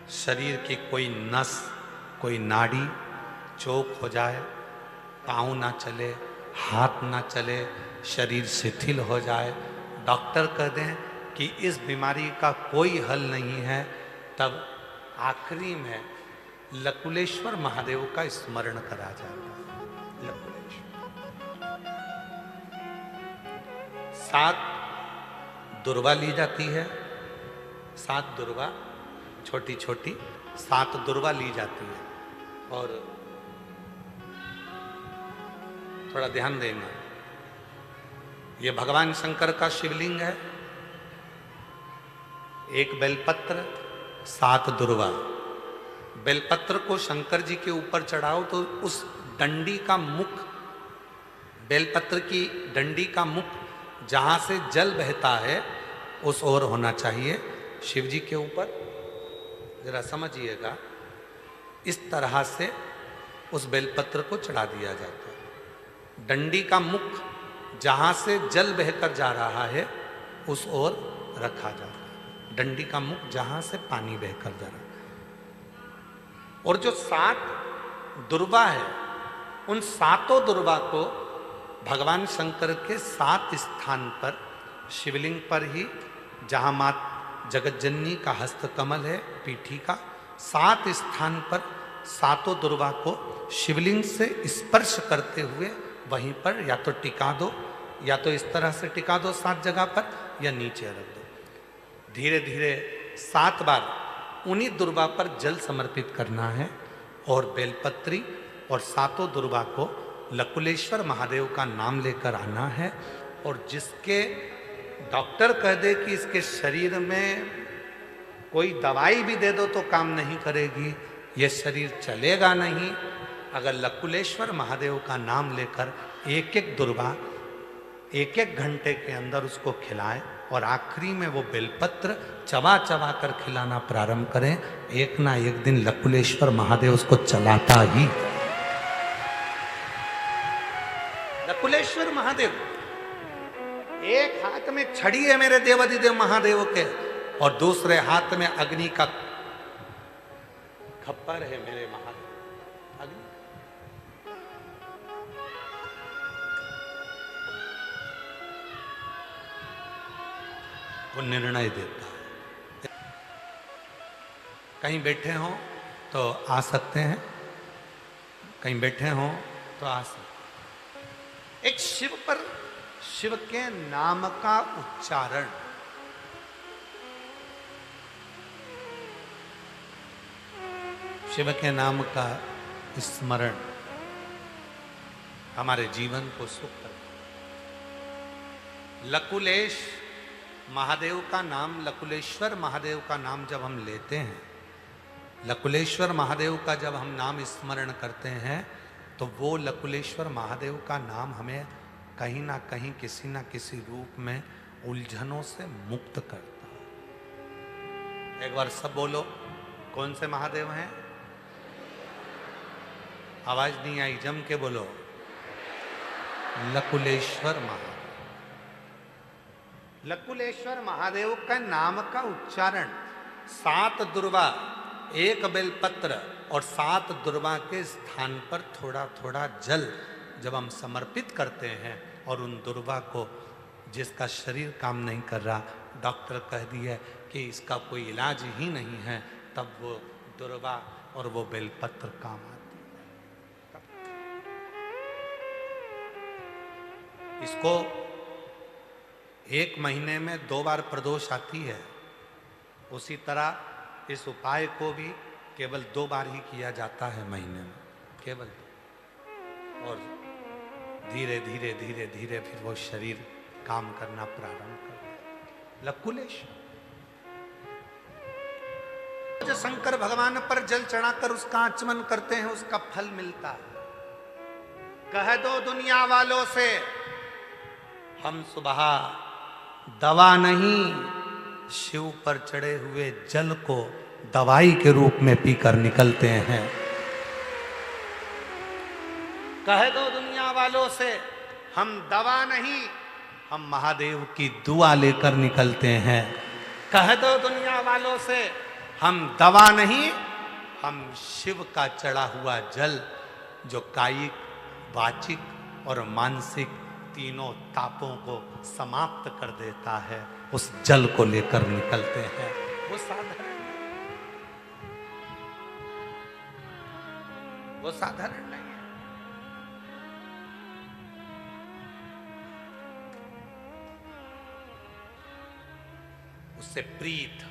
शरीर की कोई नस, कोई नाड़ी चौक हो जाए, पाँव ना चले, हाथ ना चले, शरीर शिथिल हो जाए, डॉक्टर कह दें कि इस बीमारी का कोई हल नहीं है, तब आखिरी में लकुलेश्वर महादेव का स्मरण करा जाता है। लकुलेश्वर 7 दुर्वा ली जाती है, 7 दुर्वा छोटी छोटी 7 दुर्वा ली जाती है। और थोड़ा ध्यान देना, ये भगवान शंकर का शिवलिंग है। एक बेलपत्र 7 दुर्वा। बेलपत्र को शंकर जी के ऊपर चढ़ाओ तो उस डंडी का मुख, बेलपत्र की डंडी का मुख जहां से जल बहता है उस ओर होना चाहिए। शिव जी के ऊपर जरा समझिएगा, इस तरह से उस बेलपत्र को चढ़ा दिया जाता है। डंडी का मुख जहां से जल बहकर जा रहा है उस ओर रखा जाता है। डंडी का मुख जहां से पानी बहकर जा रहा है। और जो 7 दुर्वा है, उन 7 दुर्वा को भगवान शंकर के 7 स्थान पर, शिवलिंग पर ही, जहां मात जगतजननी का हस्तकमल है, पीठी का, 7 स्थान पर 7 दुर्वा को शिवलिंग से स्पर्श करते हुए वहीं पर या तो टिका दो, या तो इस तरह से टिका दो 7 जगह पर, या नीचे रख दो। धीरे धीरे 7 बार उन्हीं दुर्वा पर जल समर्पित करना है और बेलपत्री और 7 दुर्वा को लकुलेश्वर महादेव का नाम लेकर आना है। और जिसके डॉक्टर कह दे कि इसके शरीर में कोई दवाई भी दे दो तो काम नहीं करेगी, ये शरीर चलेगा नहीं, अगर लकुलेश्वर महादेव का नाम लेकर एक एक दुर्वा 1-1 घंटे के अंदर उसको खिलाएं और आखिरी में वो बेलपत्र चबा चबा कर खिलाना प्रारंभ करें, एक ना एक दिन लकुलेश्वर महादेव उसको चलाता ही। लकुलेश्वर महादेव, एक हाथ में छड़ी है मेरे देवाधिदेव महादेव के और दूसरे हाथ में अग्नि का खप्पर है मेरे महादेव। अग्नि वो निर्णय देता है। कहीं बैठे हो तो आ सकते हैं, कहीं बैठे हो तो आ सकते हैं। एक शिव पर, शिव के नाम का उच्चारण, शिव के नाम का स्मरण हमारे जीवन को सुख करता है। लकुलेश महादेव का नाम, लकुलेश्वर महादेव का नाम जब हम लेते हैं, लकुलेश्वर महादेव का जब हम नाम स्मरण करते हैं तो वो लकुलेश्वर महादेव का नाम हमें कहीं ना कहीं किसी ना किसी रूप में उलझनों से मुक्त करता है। एक बार सब बोलो, कौन से महादेव हैं? आवाज नहीं आई, जम के बोलो। लकुलेश्वर महादेव। लकुलेश्वर महादेव का नाम का उच्चारण 7 दुर्वा, 1 बेलपत्र और 7 दुर्वा के स्थान पर थोड़ा थोड़ा जल जब हम समर्पित करते हैं और उन दुर्वा को, जिसका शरीर काम नहीं कर रहा, डॉक्टर कह दिया कि इसका कोई इलाज ही नहीं है, तब वो दुर्वा और वो बेलपत्र काम आती है। इसको 1 महीने में 2 बार प्रदोष आती है, उसी तरह इस उपाय को भी केवल 2 बार ही किया जाता है महीने में, केवल 2। और धीरे धीरे धीरे धीरे फिर वो शरीर काम करना प्रारंभ कर। लकुलेश्वर जो शंकर भगवान पर जल चढ़ाकर उसका आचमन करते हैं, उसका फल मिलता है। कह दो दुनिया वालों से, हम सुबह दवा नहीं, शिव पर चढ़े हुए जल को दवाई के रूप में पीकर निकलते हैं। कह दो दुनिया वालों से, हम दवा नहीं, हम महादेव की दुआ लेकर निकलते हैं। कह दो दुनिया वालों से, हम दवा नहीं, हम शिव का चढ़ा हुआ जल, जो कायिक, वाचिक और मानसिक तीनों तापों को समाप्त कर देता है, उस जल को लेकर निकलते हैं। वो साधारण, वो साधारण नहीं है। उससे प्रीत,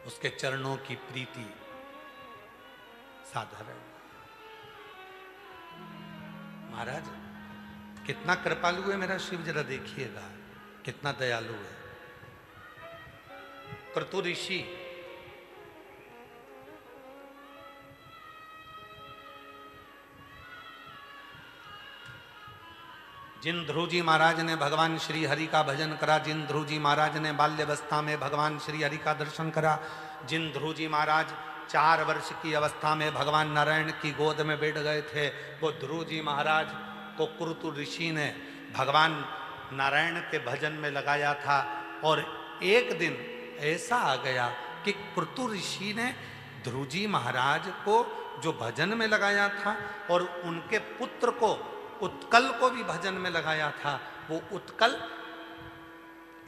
उसके चरणों की प्रीति साधारण। महाराज कितना कृपालु है मेरा शिव, जरा देखिएगा कितना दयालु है। क्रतु ऋषि जिन ध्रुव जी महाराज ने भगवान श्री हरि का भजन करा, जिन ध्रुव जी महाराज ने बाल्यावस्था में भगवान श्री हरि का दर्शन करा, जिन ध्रुव जी महाराज 4 वर्ष की अवस्था में भगवान नारायण की गोद में बैठ गए थे, वो ध्रुव जी महाराज को क्रतु ऋषि ने भगवान नारायण के भजन में लगाया था। और एक दिन ऐसा आ गया कि क्रतु ऋषि ने ध्रुव जी महाराज को जो भजन में लगाया था और उनके पुत्र को उत्कल को भी भजन में लगाया था। वो उत्कल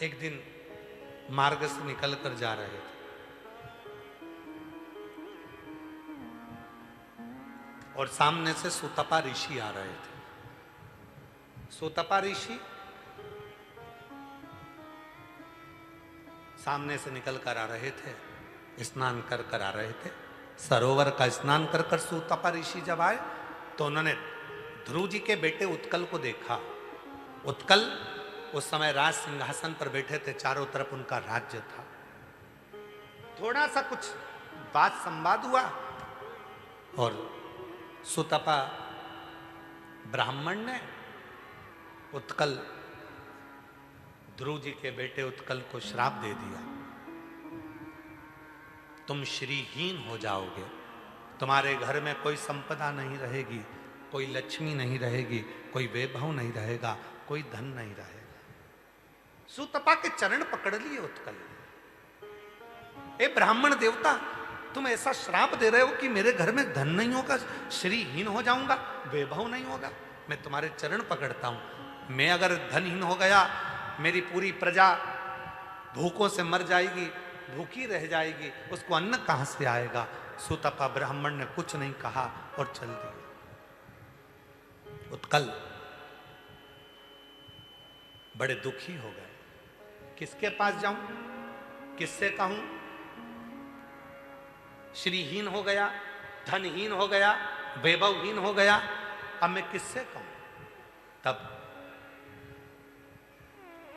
एक दिन मार्ग से निकल कर जा रहे थे और सामने से सुतपा ऋषि आ रहे थे। सुतपा ऋषि सामने से निकल कर आ रहे थे, स्नान कर कर आ रहे थे। सरोवर का स्नान कर कर सुतपा ऋषि जब आए तो उन्होंने ध्रुव जी के बेटे उत्कल को देखा। उत्कल उस समय राज सिंहासन पर बैठे थे, चारों तरफ उनका राज्य था। थोड़ा सा कुछ बात संवाद हुआ और सुतपा ब्राह्मण ने उत्कल, ध्रुव जी के बेटे उत्कल को श्राप दे दिया, तुम श्रीहीन हो जाओगे, तुम्हारे घर में कोई संपदा नहीं रहेगी, कोई लक्ष्मी नहीं रहेगी, कोई वैभव नहीं रहेगा, कोई धन नहीं रहेगा। सुतपा के चरण पकड़ लिए उत्कल। ए ब्राह्मण देवता, तुम ऐसा श्राप दे रहे हो कि मेरे घर में धन नहीं होगा, श्रीहीन हो जाऊंगा, वैभव नहीं होगा। मैं तुम्हारे चरण पकड़ता हूं। मैं अगर धनहीन हो गया, मेरी पूरी प्रजा भूखों से मर जाएगी, भूखी रह जाएगी, उसको अन्न कहां से आएगा। सुतपा ब्राह्मण ने कुछ नहीं कहा और चल दिया। उत्कल बड़े दुखी हो गए। किसके पास जाऊं, किससे कहूं, श्रीहीन हो गया, धनहीन हो गया, वैभवहीन हो गया, अब मैं किससे कहूं। तब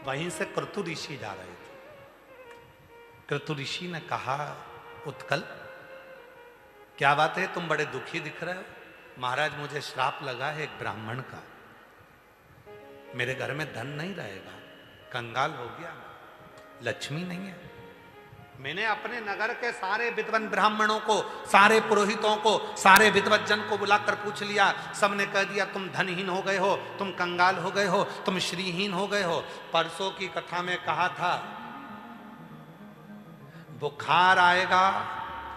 वहीं से क्रतु ऋषि जा रहे थे। क्रतु ऋषि ने कहा, उत्कल क्या बात है, तुम बड़े दुखी दिख रहे हो। महाराज मुझे श्राप लगा है एक ब्राह्मण का, मेरे घर में धन नहीं रहेगा, कंगाल हो गया, लक्ष्मी नहीं है। मैंने अपने नगर के सारे विद्वान ब्राह्मणों को, सारे पुरोहितों को, सारे विद्वत जन को बुलाकर पूछ लिया, सबने कह दिया तुम धनहीन हो गए हो, तुम कंगाल हो गए हो, तुम श्रीहीन हो गए हो। परसों की कथा में कहा था, बुखार आएगा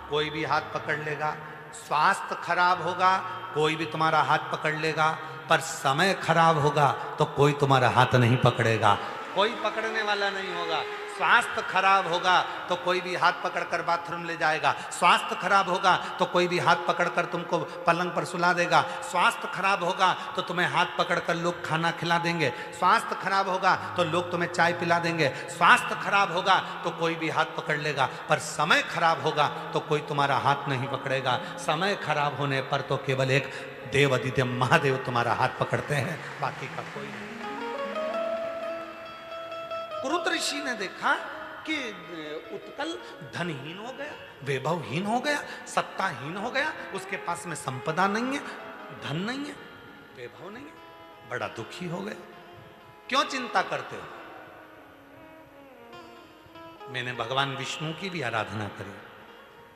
कोई भी हाथ पकड़ लेगा, स्वास्थ्य खराब होगा कोई भी तुम्हारा हाथ पकड़ लेगा, पर समय खराब होगा तो कोई तुम्हारा हाथ नहीं पकड़ेगा, कोई पकड़ने वाला नहीं होगा। स्वास्थ्य खराब होगा तो कोई भी हाथ पकड़कर बाथरूम ले जाएगा, स्वास्थ्य खराब होगा तो कोई भी हाथ पकड़कर तुमको पलंग पर सुला देगा, स्वास्थ्य खराब होगा तो तुम्हें हाथ पकड़कर लोग खाना खिला देंगे, स्वास्थ्य खराब होगा तो लोग तुम्हें चाय पिला देंगे, स्वास्थ्य खराब होगा तो कोई भी हाथ पकड़ लेगा, पर समय खराब होगा तो कोई तुम्हारा हाथ नहीं पकड़ेगा। समय खराब होने पर तो केवल एक देव आदित्य महादेव तुम्हारा हाथ पकड़ते हैं, बाकी का कोई नहीं। क्रतु ऋषि ने देखा कि उत्कल धनहीन हो गया, वैभवहीन हो गया, सत्ताहीन हो गया, उसके पास में संपदा नहीं है, धन नहीं है, वैभव नहीं है, बड़ा दुखी हो गया। क्यों चिंता करते हो। मैंने भगवान विष्णु की भी आराधना करी,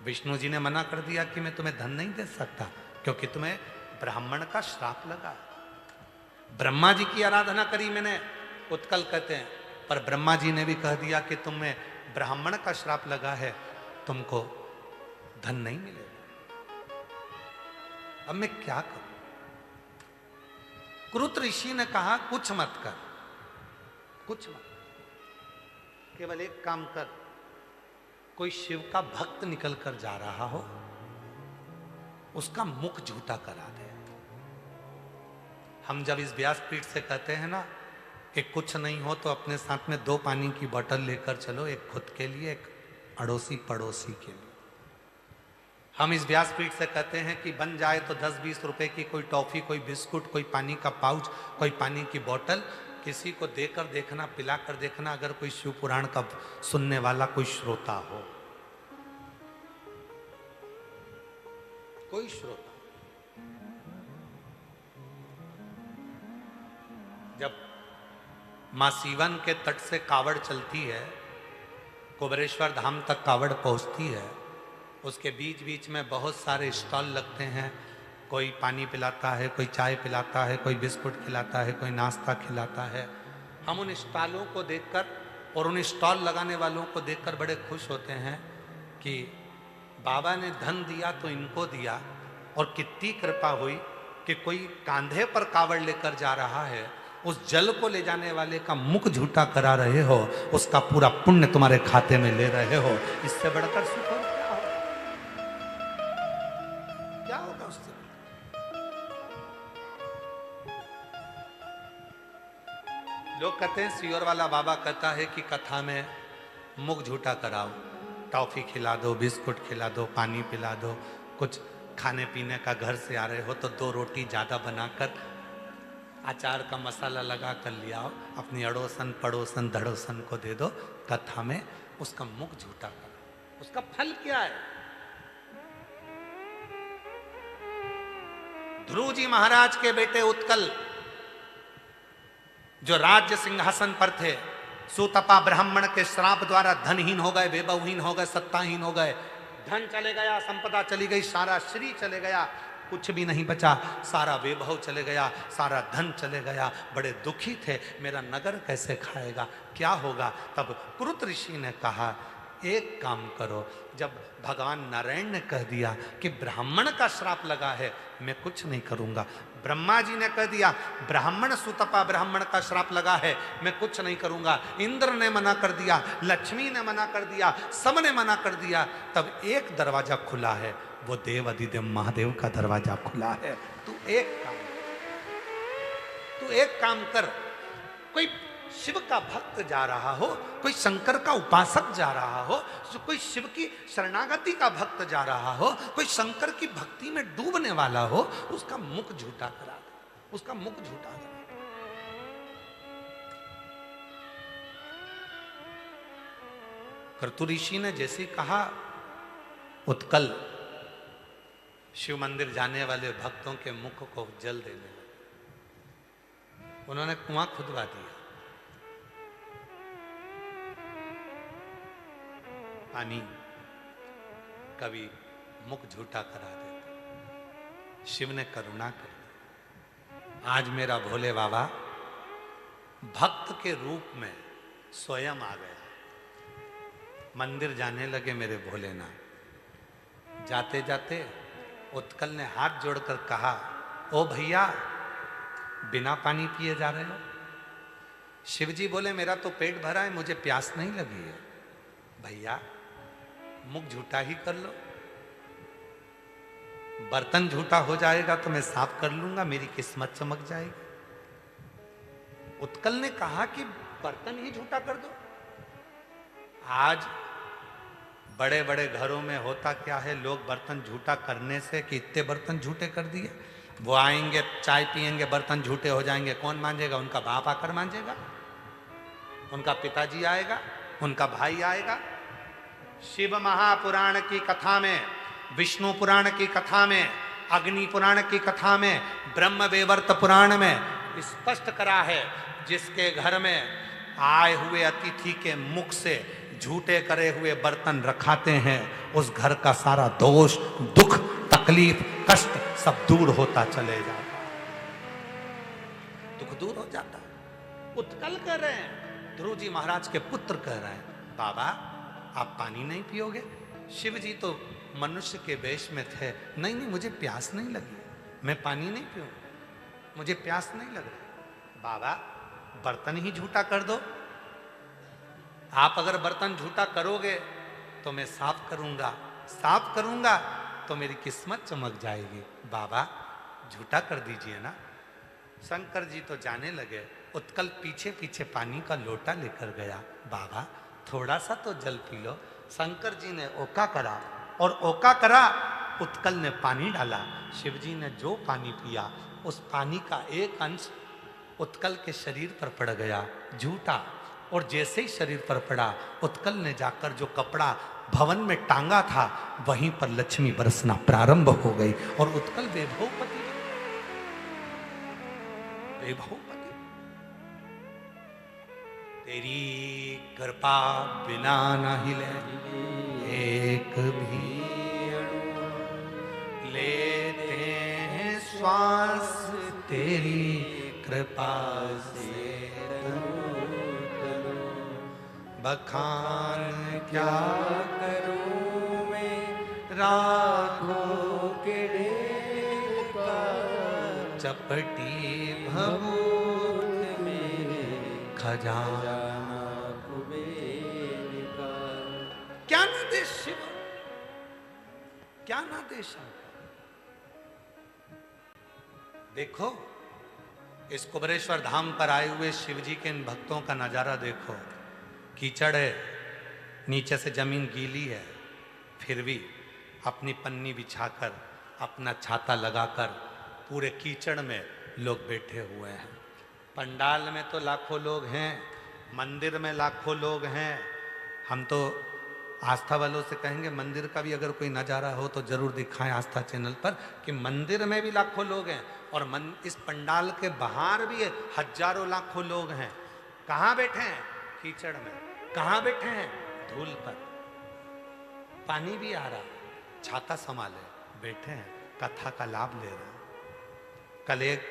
विष्णु जी ने मना कर दिया कि मैं तुम्हें धन नहीं दे सकता क्योंकि तुम्हें ब्राह्मण का श्राप लगा। ब्रह्मा जी की आराधना करी मैंने, उत्कल कहते हैं, पर ब्रह्मा जी ने भी कह दिया कि तुम्हें ब्राह्मण का श्राप लगा है, तुमको धन नहीं मिलेगा। अब मैं क्या करूं? क्रुत ऋषि ने कहा कुछ मत कर, कुछ मत कर, केवल एक काम कर, कोई शिव का भक्त निकल कर जा रहा हो, उसका मुख झूठा करा दे। हम जब इस व्यासपीठ से कहते हैं ना कि कुछ नहीं हो तो अपने साथ में 2 पानी की बोतल लेकर चलो, एक खुद के लिए, एक अड़ोसी पड़ोसी के लिए। हम इस व्यासपीठ से कहते हैं कि बन जाए तो 10-20 रुपए की कोई टॉफी, कोई बिस्कुट, कोई पानी का पाउच, कोई पानी की बोतल किसी को देकर देखना, पिला कर देखना, अगर कोई शिव पुराण का सुनने वाला कोई श्रोता हो, कोई श्रोता। जब मां सीवन के तट से कावड़ चलती है, कुबेरेश्वर धाम तक कावड़ पहुंचती है, उसके बीच बीच में बहुत सारे स्टॉल लगते हैं। कोई पानी पिलाता है, कोई चाय पिलाता है, कोई बिस्कुट खिलाता है, कोई नाश्ता खिलाता है। हम उन स्टॉलों को देखकर और उन स्टॉल लगाने वालों को देखकर बड़े खुश होते हैं कि बाबा ने धन दिया तो इनको दिया, और कितनी कृपा हुई कि कोई कांधे पर कावड़ लेकर जा रहा है, उस जल को ले जाने वाले का मुख झूठा करा रहे हो, उसका पूरा पुण्य तुम्हारे खाते में ले रहे हो। इससे बढ़कर सुख और क्या होगा उससे? लोग कहते हैं, सियोर वाला बाबा कहता है कि कथा में मुख झूठा कराओ, टॉफी खिला दो, बिस्कुट खिला दो, पानी पिला दो, कुछ खाने पीने का घर से आ रहे हो तो 2 रोटी ज्यादा बनाकर अचार का मसाला लगा कर ले आओ, अपनी अड़ोसन पड़ोसन धड़ोसन को दे दो, कथा में उसका मुख झूठा करो। उसका फल क्या है? ध्रुव जी महाराज के बेटे उत्कल जो राज्य सिंहासन पर थे, सुतपा ब्राह्मण के श्राप द्वारा धनहीन हो गए, वैभवहीन हो गए, सत्ताहीन हो गए, धन चले गया, संपदा चली गई, सारा श्री चले गया, कुछ भी नहीं बचा, सारा वैभव चले गया, सारा धन चले गया, बड़े दुखी थे, मेरा नगर कैसे खाएगा, क्या होगा? तब क्रुत ऋषि ने कहा एक काम करो, जब भगवान नारायण ने कह दिया कि ब्राह्मण का श्राप लगा है, मैं कुछ नहीं करूंगा, ब्रह्मा जी ने कह दिया ब्राह्मण सुतपा ब्राह्मण का श्राप लगा है, मैं कुछ नहीं करूंगा, इंद्र ने मना कर दिया, लक्ष्मी ने मना कर दिया, सबने मना कर दिया, तब एक दरवाजा खुला है, वो देव अधिदेव महादेव का दरवाजा खुला है। तू एक काम कर, कोई शिव का भक्त जा रहा हो, कोई शंकर का उपासक जा रहा हो, कोई शिव की शरणागति का भक्त जा रहा हो, कोई शंकर की भक्ति में डूबने वाला हो, उसका मुख झूठा करा दे, उसका मुख झूठा करा दे। कर्तु ऋषि ने जैसे कहा, उत्कल शिव मंदिर जाने वाले भक्तों के मुख को जल देने लगे। उन्होंने कुआं खुदवा दिया, पानी कभी मुख झूठा करा देता। शिव ने करुणा कर दी। आज मेरा भोले बाबा भक्त के रूप में स्वयं आ गया, मंदिर जाने लगे मेरे भोलेनाथ। जाते जाते उत्कल ने हाथ जोड़कर कहा, ओ भैया बिना पानी पिए जा रहे हो? शिव जी बोले मेरा तो पेट भरा है, मुझे प्यास नहीं लगी है। भैया मुख झूठा ही कर लो, बर्तन झूठा हो जाएगा तो मैं साफ कर लूंगा, मेरी किस्मत चमक जाएगी। उत्कल ने कहा कि बर्तन ही झूठा कर दो। आज बड़े बड़े घरों में होता क्या है, लोग बर्तन झूठा करने से कि इतने बर्तन झूठे कर दिए, वो आएंगे चाय पिएंगे, बर्तन झूठे हो जाएंगे, कौन मांझेगा? उनका बाप आकर मांझेगा, उनका पिताजी आएगा, उनका भाई आएगा। शिव महापुराण की कथा में, विष्णु पुराण की कथा में, अग्नि पुराण की कथा में, ब्रह्म वैवर्त पुराण में स्पष्ट करा है, जिसके घर में आए हुए अतिथि के मुख से झूठे करे हुए बर्तन रखाते हैं, उस घर का सारा दोष, दुख, तकलीफ, कष्ट सब दूर होता चले जाता, दुख दूर हो जाता। उत्कल कह रहे हैं, ध्रुव जी महाराज के पुत्र कह रहे हैं, बाबा आप पानी नहीं पियोगे? शिव जी तो मनुष्य के वेश में थे। नहीं नहीं, मुझे प्यास नहीं लगी, मैं पानी नहीं पीऊं, मुझे प्यास नहीं लग रही। बाबा बर्तन ही झूठा कर दो। आप अगर बर्तन झूठा करोगे तो मैं साफ करूंगा, साफ करूंगा तो मेरी किस्मत चमक जाएगी। बाबा झूठा कर दीजिए ना। शंकर जी तो जाने लगे। उत्कल पीछे पीछे पानी का लोटा लेकर गया। बाबा थोड़ा सा तो जल पी लो। शंकर जी ने ओका करा और ओका करा, उत्कल ने पानी डाला। शिव जी ने जो पानी पिया उस पानी का एक अंश उत्कल के शरीर पर पड़ गया, झूठा। और जैसे ही शरीर पर पड़ा, उत्कल ने जाकर जो कपड़ा भवन में टांगा था वहीं पर लक्ष्मी बरसना प्रारंभ हो गई और उत्कल वैभवपति बन गया। वैभवपति। तेरी कृपा बिना न हिले एक भी अणु, लेते हैं श्वास तेरी कृपा से। बखान क्या करूं मैं राखों के ढेर का, चपटी भभूत मेरे खजाना कुबेर का। क्या ना दे शिव, क्या ना दे शंकर। देखो इस कुबेरेश्वर धाम पर आए हुए शिव जी के इन भक्तों का नजारा देखो। कीचड़ है, नीचे से जमीन गीली है, फिर भी अपनी पन्नी बिछाकर, अपना छाता लगाकर पूरे कीचड़ में लोग बैठे हुए हैं। पंडाल में तो लाखों लोग हैं, मंदिर में लाखों लोग हैं। हम तो आस्था वालों से कहेंगे मंदिर का भी अगर कोई नज़ारा हो तो जरूर दिखाएं आस्था चैनल पर कि मंदिर में भी लाखों लोग हैं और इस पंडाल के बाहर भी हजारों लाखों लोग हैं। कहाँ बैठे हैं? कीचड़ में। कहाँ बैठे हैं? धूल पर। पानी भी आ रहा, छाता संभाले बैठे हैं, कथा का लाभ ले रहे हैं। कल एक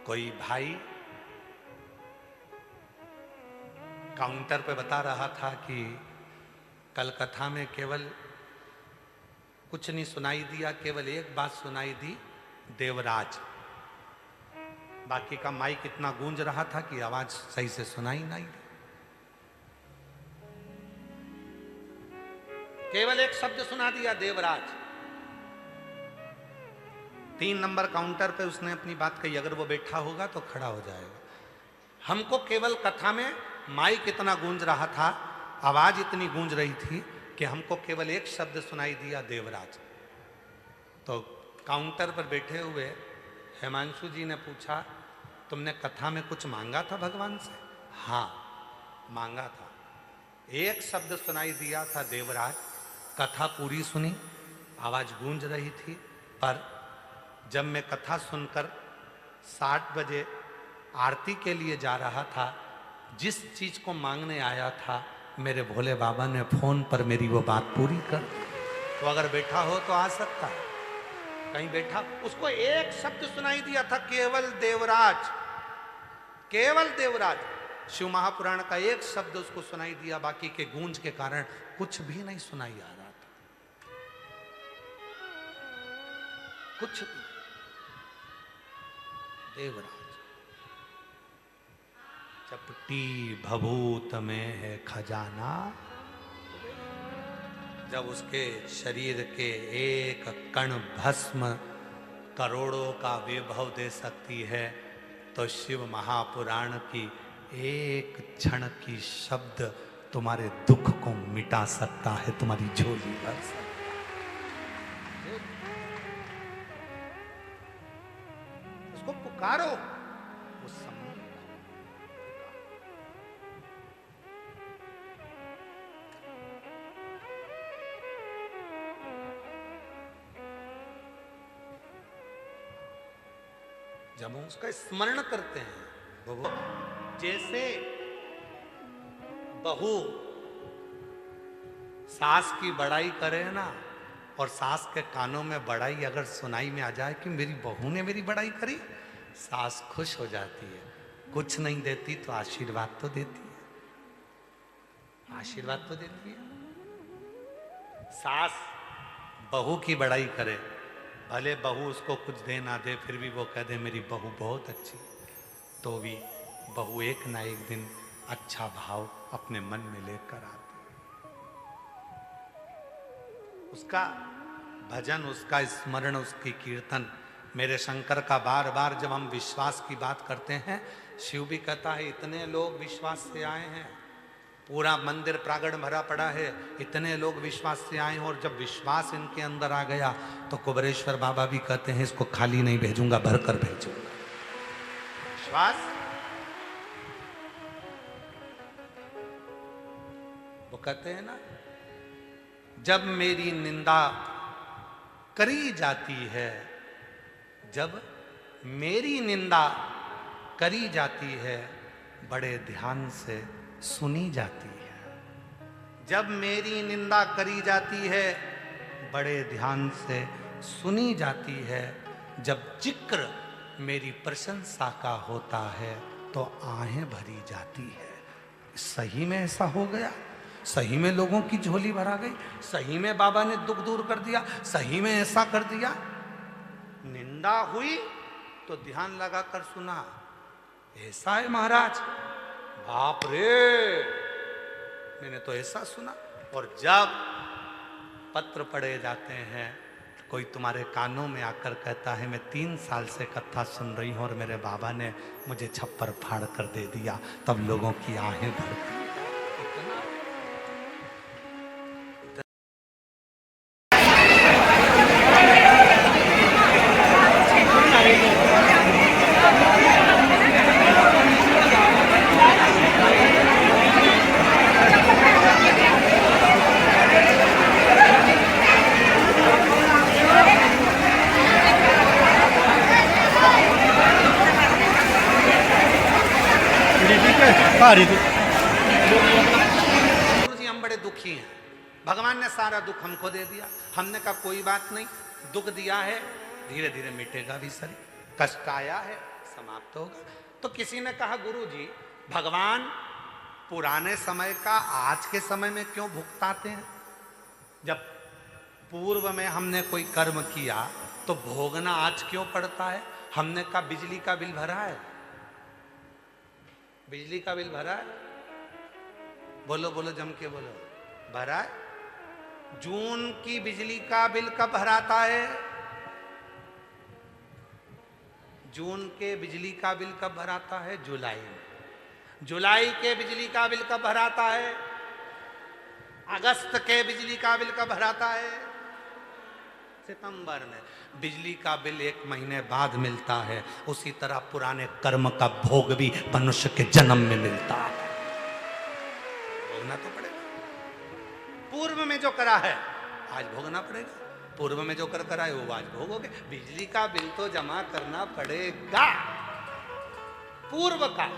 कोई भाई काउंटर पे बता रहा था कि कल कथा में केवल कुछ नहीं सुनाई दिया, केवल एक बात सुनाई दी, देवराज। बाकी का माइक इतना गूंज रहा था कि आवाज सही से सुनाई नहीं दी। केवल एक शब्द सुना दिया, देवराज। 3 नंबर काउंटर पे उसने अपनी बात कही, अगर वो बैठा होगा तो खड़ा हो जाएगा। हमको केवल कथा में माइक इतना गूंज रहा था, आवाज इतनी गूंज रही थी कि हमको केवल एक शब्द सुनाई दिया, देवराज। तो काउंटर पर बैठे हुए हिमांशु जी ने पूछा, तुमने कथा में कुछ मांगा था भगवान से? हाँ मांगा था। एक शब्द सुनाई दिया था, देवराज। कथा पूरी सुनी, आवाज गूंज रही थी, पर जब मैं कथा सुनकर 7 बजे आरती के लिए जा रहा था, जिस चीज को मांगने आया था, मेरे भोले बाबा ने फोन पर मेरी वो बात पूरी कर दी। तो अगर बैठा हो तो आ सकता है, कहीं बैठा, उसको एक शब्द सुनाई दिया था, केवल देवराज, केवल देवराज। शिव महापुराण का एक शब्द उसको सुनाई दिया, बाकी के गूंज के कारण कुछ भी नहीं सुनाई आ रहा था, कुछ भी। देवराज। चपटी भभूत में है खजाना। जब उसके शरीर के एक कण भस्म करोड़ों का वैभव दे सकती है, तो शिव महापुराण की एक क्षण की शब्द तुम्हारे दुख को मिटा सकता है, तुम्हारी झोली भर सकता है। उसको पुकारो, वो सम्मान। जब हम उसका स्मरण करते हैं, वो जैसे बहू सास की बड़ाई करे ना, और सास के कानों में बड़ाई अगर सुनाई में आ जाए कि मेरी बहू ने मेरी बड़ाई करी, सास खुश हो जाती है। कुछ नहीं देती तो आशीर्वाद तो देती है। आशीर्वाद तो देती है। सास बहू की बड़ाई करे, भले बहू उसको कुछ दे ना दे, फिर भी वो कह दे मेरी बहू बहुत अच्छी, तो भी बहू एक ना एक दिन अच्छा भाव अपने मन में लेकर आती है। उसका भजन, उसका स्मरण, उसकी कीर्तन, मेरे शंकर का बार बार जब हम विश्वास की बात करते हैं, शिव भी कहता है इतने लोग विश्वास से आए हैं, पूरा मंदिर प्रांगण भरा पड़ा है, इतने लोग विश्वास से आए हैं, और जब विश्वास इनके अंदर आ गया तो कुबेरेश्वर बाबा भी कहते हैं इसको खाली नहीं भेजूंगा, भरकर भेजूंगा। विश्वास, वो कहते हैं ना, जब मेरी निंदा करी जाती है, जब मेरी निंदा करी जाती है, बड़े ध्यान से सुनी जाती है। जब मेरी निंदा करी जाती है, बड़े ध्यान से सुनी जाती है। जब जिक्र मेरी प्रशंसा का होता है तो आहें भरी जाती है। सही में ऐसा हो गया, सही में लोगों की झोली भरा गई, सही में बाबा ने दुख दूर कर दिया, सही में ऐसा कर दिया। निंदा हुई तो ध्यान लगाकर सुना, ऐसा है महाराज, बाप रे, मैंने तो ऐसा सुना। और जब पत्र पढ़े जाते हैं, कोई तुम्हारे कानों में आकर कहता है मैं 3 साल से कथा सुन रही हूं और मेरे बाबा ने मुझे छप्पर फाड़ कर दे दिया, तब लोगों की आहें भरती। गुरु जी हम बड़े दुखी हैं, भगवान ने सारा दुख हमको दे दिया। हमने कहा कोई बात नहीं, दुख दिया है धीरे धीरे मिटेगा भी शरीर, कष्ट आया है समाप्त होगा। तो किसी ने कहा गुरु जी भगवान पुराने समय का आज के समय में क्यों भुगताते हैं? जब पूर्व में हमने कोई कर्म किया तो भोगना आज क्यों पड़ता है? हमने कहा बिजली का बिल भरा है, बिजली का बिल भरा है, बोलो बोलो जम के बोलो, भरा है। जून की बिजली का बिल कब भराता है? जून के बिजली का बिल कब भराता है? जुलाई में। जुलाई के बिजली का बिल कब भराता है? अगस्त के बिजली का बिल कब भराता है? सितंबर में। बिजली का बिल 1 महीने बाद मिलता है। उसी तरह पुराने कर्म का भोग भी मनुष्य के जन्म में मिलता है, भोगना तो पड़ेगा। पूर्व में जो करा है आज भोगना पड़ेगा, पूर्व में जो कर आए वो आज भोगोगे। बिजली का बिल तो जमा करना पड़ेगा, पूर्व का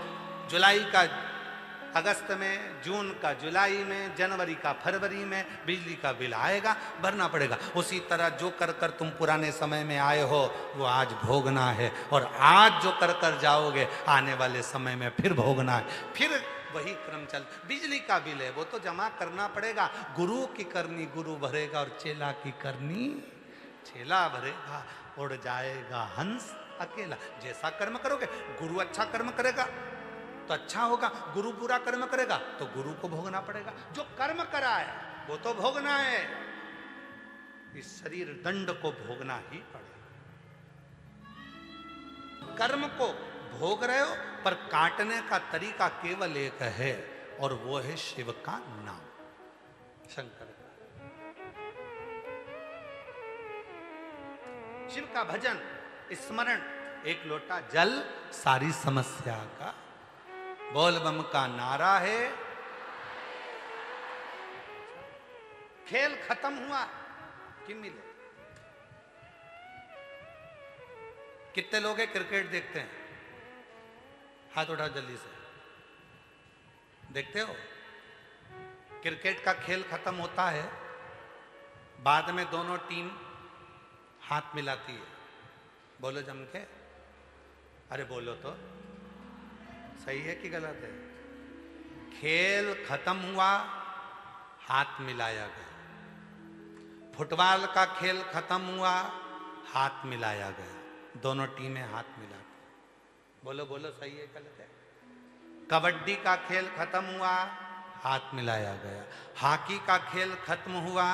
जुलाई का अगस्त में, जून का जुलाई में, जनवरी का फरवरी में बिजली का बिल आएगा, भरना पड़ेगा। उसी तरह जो कर तुम पुराने समय में आए हो वो आज भोगना है, और आज जो कर जाओगे आने वाले समय में फिर भोगना है। फिर वही क्रम चल। बिजली का बिल है वो तो जमा करना पड़ेगा। गुरु की करनी गुरु भरेगा और चेला की करनी चेला भरेगा। उड़ जाएगा हंस अकेला। जैसा कर्म करोगे, गुरु अच्छा कर्म करेगा तो अच्छा होगा, गुरु बुरा कर्म करेगा तो गुरु को भोगना पड़ेगा। जो कर्म करा है वो तो भोगना है, इस शरीर दंड को भोगना ही पड़ेगा। कर्म को भोग रहे हो पर काटने का तरीका केवल एक है, और वो है शिव का नाम, शंकर का। शिव का भजन स्मरण, एक लोटा जल सारी समस्या का, बोल बम का नारा है। खेल खत्म हुआ कि मिले? कितने लोग हैं क्रिकेट देखते हैं? हाथ उठाओ जल्दी से। देखते हो? क्रिकेट का खेल खत्म होता है, बाद में दोनों टीम हाथ मिलाती है। बोलो जम के, अरे बोलो तो, सही है कि गलत है? खेल खत्म हुआ, हाथ मिलाया गया। फुटबॉल का खेल खत्म हुआ, हाथ मिलाया गया। दोनों टीमें हाथ मिला। बोलो बोलो, सही है गलत है? कबड्डी का खेल खत्म हुआ, हाथ मिलाया गया। हॉकी का खेल खत्म हुआ,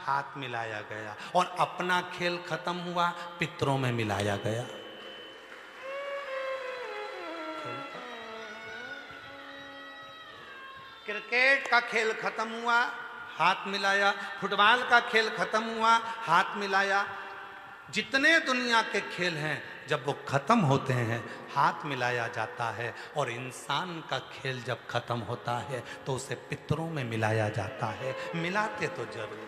हाथ मिलाया गया। और अपना खेल खत्म हुआ, पितरों में मिलाया गया। क्रिकेट का खेल खत्म हुआ, हाथ मिलाया। फुटबॉल का खेल खत्म हुआ, हाथ मिलाया। जितने दुनिया के खेल हैं, जब वो खत्म होते हैं हाथ मिलाया जाता है। और इंसान का खेल जब खत्म होता है तो उसे पितरों में मिलाया जाता है। मिलाते तो जरूर,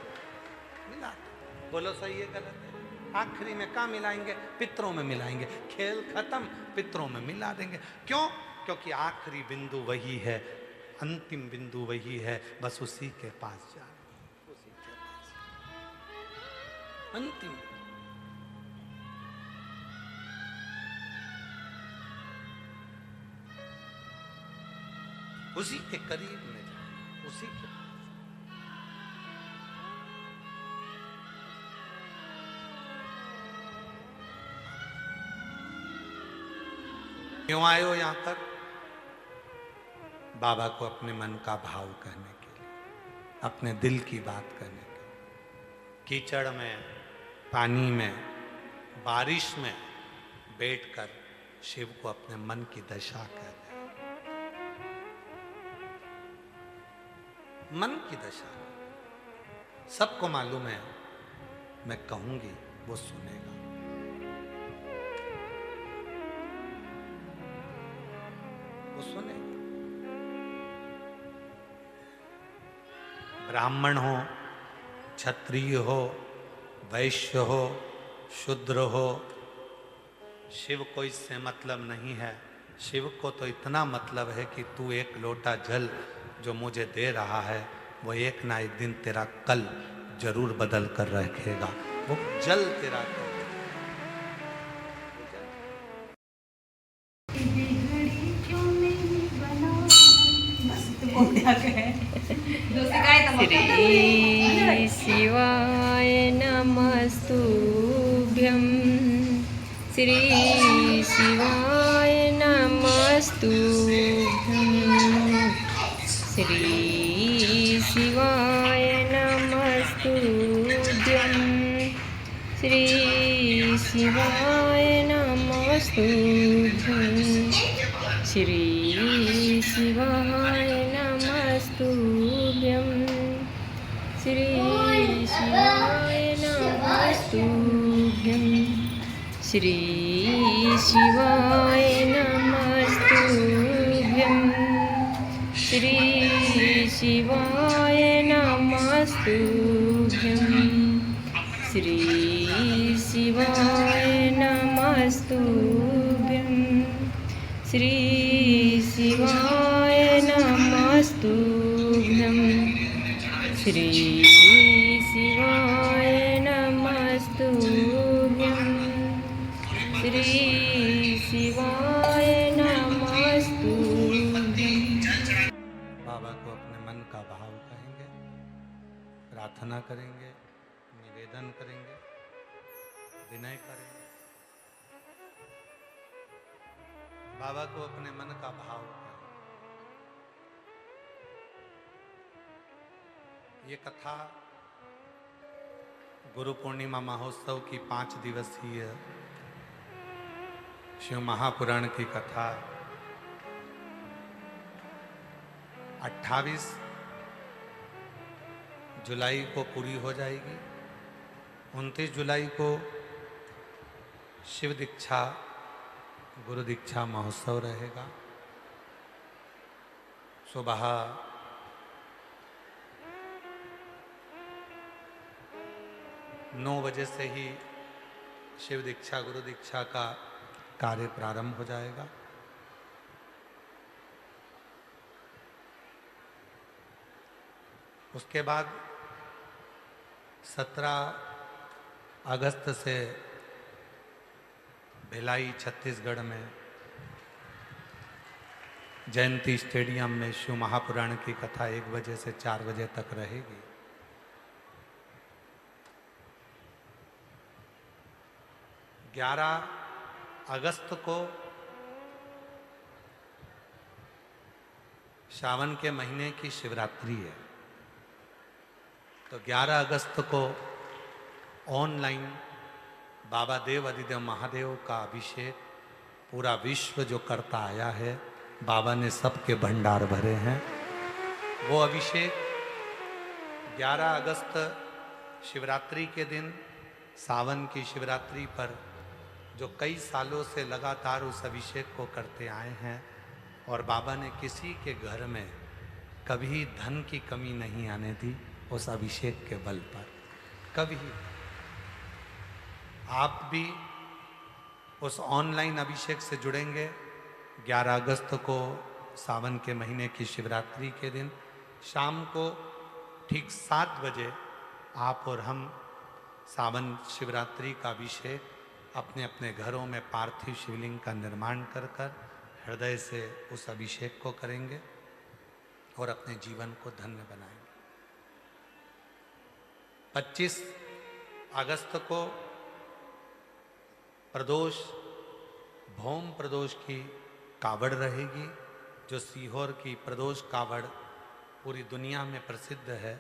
मिलाते। बोलो सही है गलत है? आखिरी में कहाँ मिलाएंगे? पितरों में मिलाएंगे। खेल खत्म, पितरों में मिला देंगे। क्यों? क्योंकि आखिरी बिंदु वही है, अंतिम बिंदु वही है। बस उसी के पास जा, उसी के पास अंतिम। उसी के करीब में जाए, उसी के पास। क्यों आए हो यहां पर? बाबा को अपने मन का भाव कहने के लिए, अपने दिल की बात करने के लिए। कीचड़ में, पानी में, बारिश में बैठकर शिव को अपने मन की दशा कहने, मन की दशा। सबको मालूम है, मैं कहूंगी वो सुनेगा। वो सुनेगा। ब्राह्मण हो, क्षत्रिय हो, वैश्य हो, शूद्र हो, शिव को इससे मतलब नहीं है। शिव को तो इतना मतलब है कि तू एक लोटा जल जो मुझे दे रहा है, वो एक ना एक दिन तेरा कल जरूर बदल कर रखेगा। वो जल तेरा कल। श्री शिवाय नमस्तुभ्यं। श्री शिवाय नमस्तुभ्यं। श्री शिवाय नमस्तुभ्यं। श्री शिवाय नमस्तुभ्यं। श्री शिवाय नमस्तुभ्यं। श्री शिवाय नमस्तुभ्यं। श्री शिवाय नमस्तुभ्यं। श्री शिवाय नमस्तुभ्यं। श्री शिवाय नमस्तुभ्यं। श्री शिवाय नमस्तुभ्यं। श्री शिवाय नमस्तुभ्यं। श्री शिवाय नमस्तुभ्यं। बाबा को अपने मन का भाव कहेंगे, प्रार्थना करेंगे, निवेदन करेंगे, विनय करेंगे। बाबा को अपने मन का भाव कहें। ये कथा गुरु पूर्णिमा महोत्सव की 5 दिवसीय शिव महापुराण की कथा 28 जुलाई को पूरी हो जाएगी। 29 जुलाई को शिव दीक्षा गुरु दीक्षा महोत्सव रहेगा। सुबह 9 बजे से ही शिव दीक्षा गुरु दीक्षा का कार्य प्रारंभ हो जाएगा। उसके बाद 17 अगस्त से भिलाई छत्तीसगढ़ में जयंती स्टेडियम में शिव महापुराण की कथा 1 बजे से 4 बजे तक रहेगी। ग्यारह अगस्त को सावन के महीने की शिवरात्रि है, तो 11 अगस्त को ऑनलाइन बाबा देव अधिदेव महादेव का अभिषेक पूरा विश्व जो करता आया है, बाबा ने सबके भंडार भरे हैं। वो अभिषेक 11 अगस्त शिवरात्रि के दिन, सावन की शिवरात्रि पर जो कई सालों से लगातार उस अभिषेक को करते आए हैं, और बाबा ने किसी के घर में कभी धन की कमी नहीं आने दी उस अभिषेक के बल पर, कभी। आप भी उस ऑनलाइन अभिषेक से जुड़ेंगे। 11 अगस्त को सावन के महीने की शिवरात्रि के दिन शाम को ठीक 7 बजे आप और हम सावन शिवरात्रि का अभिषेक अपने अपने घरों में पार्थिव शिवलिंग का निर्माण कर कर हृदय से उस अभिषेक को करेंगे और अपने जीवन को धन्य बनाएंगे। 25 अगस्त को प्रदोष, भौम प्रदोष की कावड़ रहेगी, जो सीहोर की प्रदोष कावड़ पूरी दुनिया में प्रसिद्ध है,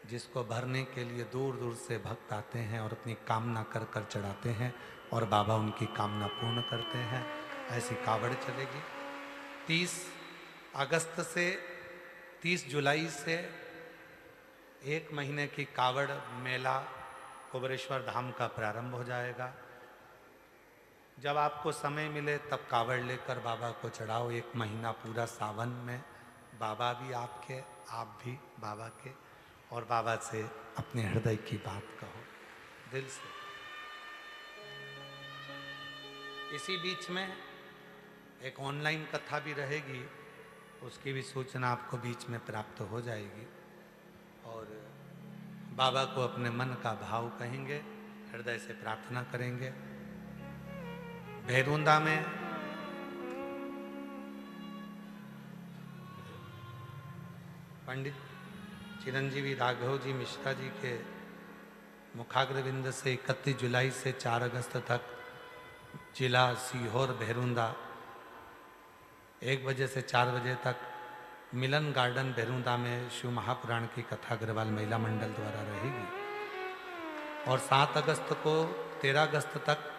जिसको भरने के लिए दूर दूर से भक्त आते हैं और अपनी कामना कर कर चढ़ाते हैं और बाबा उनकी कामना पूर्ण करते हैं। ऐसी कावड़ चलेगी। 30 अगस्त से 30 जुलाई से 1 महीने की कावड़ मेला कुबेरेश्वर धाम का प्रारंभ हो जाएगा। जब आपको समय मिले तब कावड़ लेकर बाबा को चढ़ाओ। 1 महीना पूरा सावन में बाबा भी आपके, आप भी बाबा के, और बाबा से अपने हृदय की बात कहो दिल से। इसी बीच में एक ऑनलाइन कथा भी रहेगी, उसकी भी सूचना आपको बीच में प्राप्त हो जाएगी। और बाबा को अपने मन का भाव कहेंगे, हृदय से प्रार्थना करेंगे। भैरुंदा में पंडित चिरंजीवी राघव जी मिश्रा जी के मुखाग्रविंद से 31 जुलाई से 4 अगस्त तक जिला सीहोर भैरुंदा 1 बजे से 4 बजे तक मिलन गार्डन भैरुंदा में शिव महापुराण की कथा अग्रवाल महिला मंडल द्वारा रहेगी। और 7 अगस्त को 13 अगस्त तक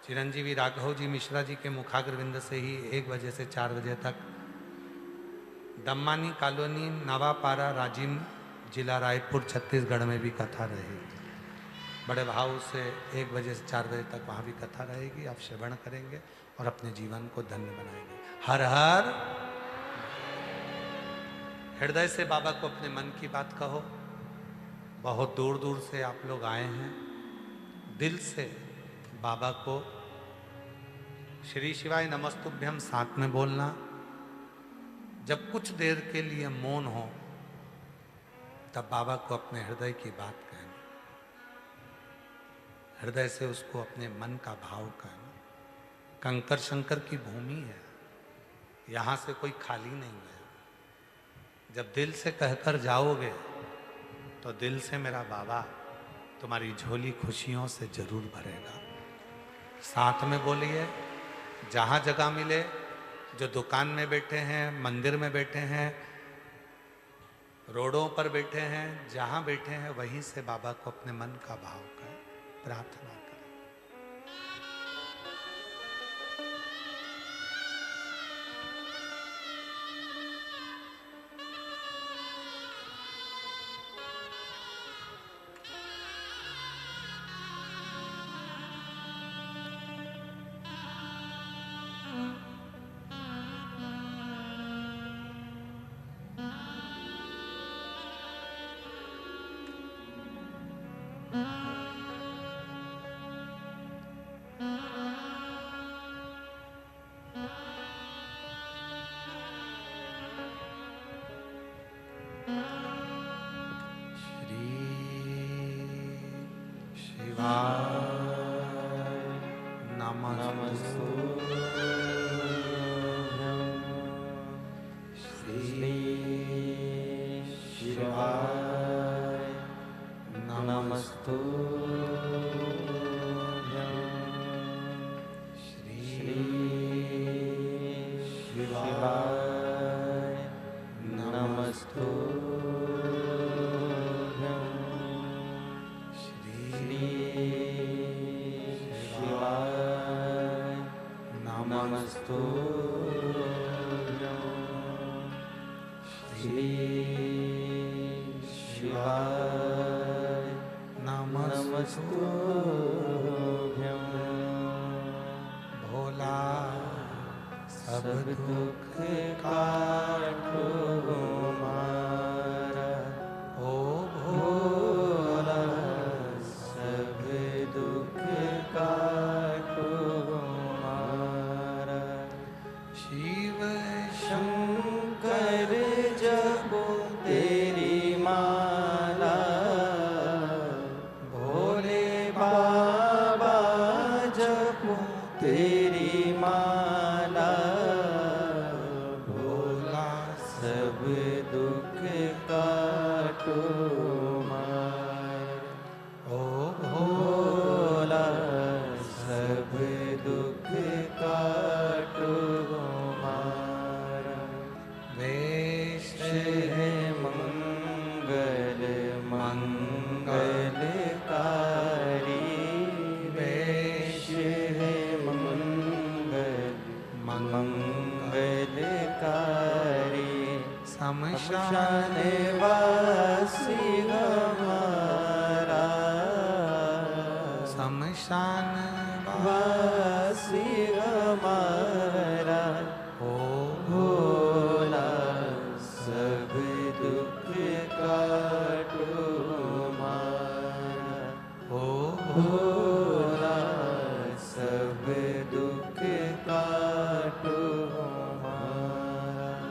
चिरंजीवी राघव जी मिश्रा जी के मुखाग्रविंद से ही 1 बजे से 4 बजे तक दम्मानी कॉलोनी नवापारा राजीव जिला रायपुर छत्तीसगढ़ में भी कथा रहेगी। बड़े भाव से 1 बजे से 4 बजे तक वहाँ भी कथा रहेगी। आप श्रवण करेंगे और अपने जीवन को धन्य बनाएंगे। हर हर। हृदय से बाबा को अपने मन की बात कहो। बहुत दूर दूर से आप लोग आए हैं। दिल से बाबा को श्री शिवाय नमस्तुभ्यम साथ में बोलना। जब कुछ देर के लिए मौन हो तब बाबा को अपने हृदय की बात कहना। हृदय से उसको अपने मन का भाव कहना। कंकर शंकर की भूमि है, यहाँ से कोई खाली नहीं है। जब दिल से कहकर जाओगे तो दिल से मेरा बाबा तुम्हारी झोली खुशियों से जरूर भरेगा। साथ में बोलिए। जहाँ जगह मिले, जो दुकान में बैठे हैं, मंदिर में बैठे हैं, रोडों पर बैठे हैं, जहाँ बैठे हैं वहीं से बाबा को अपने मन का भाव करें, प्रार्थना करें। श्री शिवाय नमस्तुभ्यं। श्री शिवाय नमस्तुभ्यं। श्री शिवाय नमस्तुभ्यं। भोला सब दुख काटो मारा, ओ भोला सब दुख काटो मारा। शिव शंकर जपो तेरी माला, भोले बाबा जपो तेरी माला। भोला सब दुख काटो मारा, ओ भोला सब दुख काटो मारा। वेश है मंगल मंगलकारी, वेश है मंगल मंगलकारी। शमशान शमशान वासी हमारा, शमशान वासी हमारा। ओ भोला सब दुख काटो मारा, ओ भोला सब दुख काटो मारा।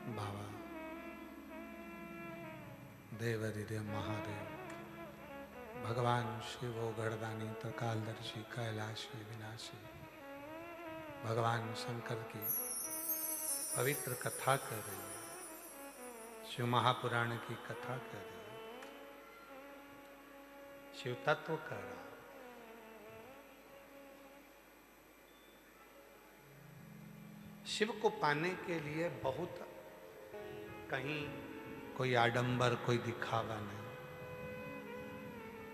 बाबा देवदिदेव महादेव भगवान शिव गढ़दानी त्रिकालदर्शी कैलाशी विनाशी भगवान शंकर की पवित्र कथा कर रही है, शिव महापुराण की कथा कर रही है, शिव तत्व कर रहा। शिव को पाने के लिए बहुत कहीं कोई आडंबर कोई दिखावा नहीं,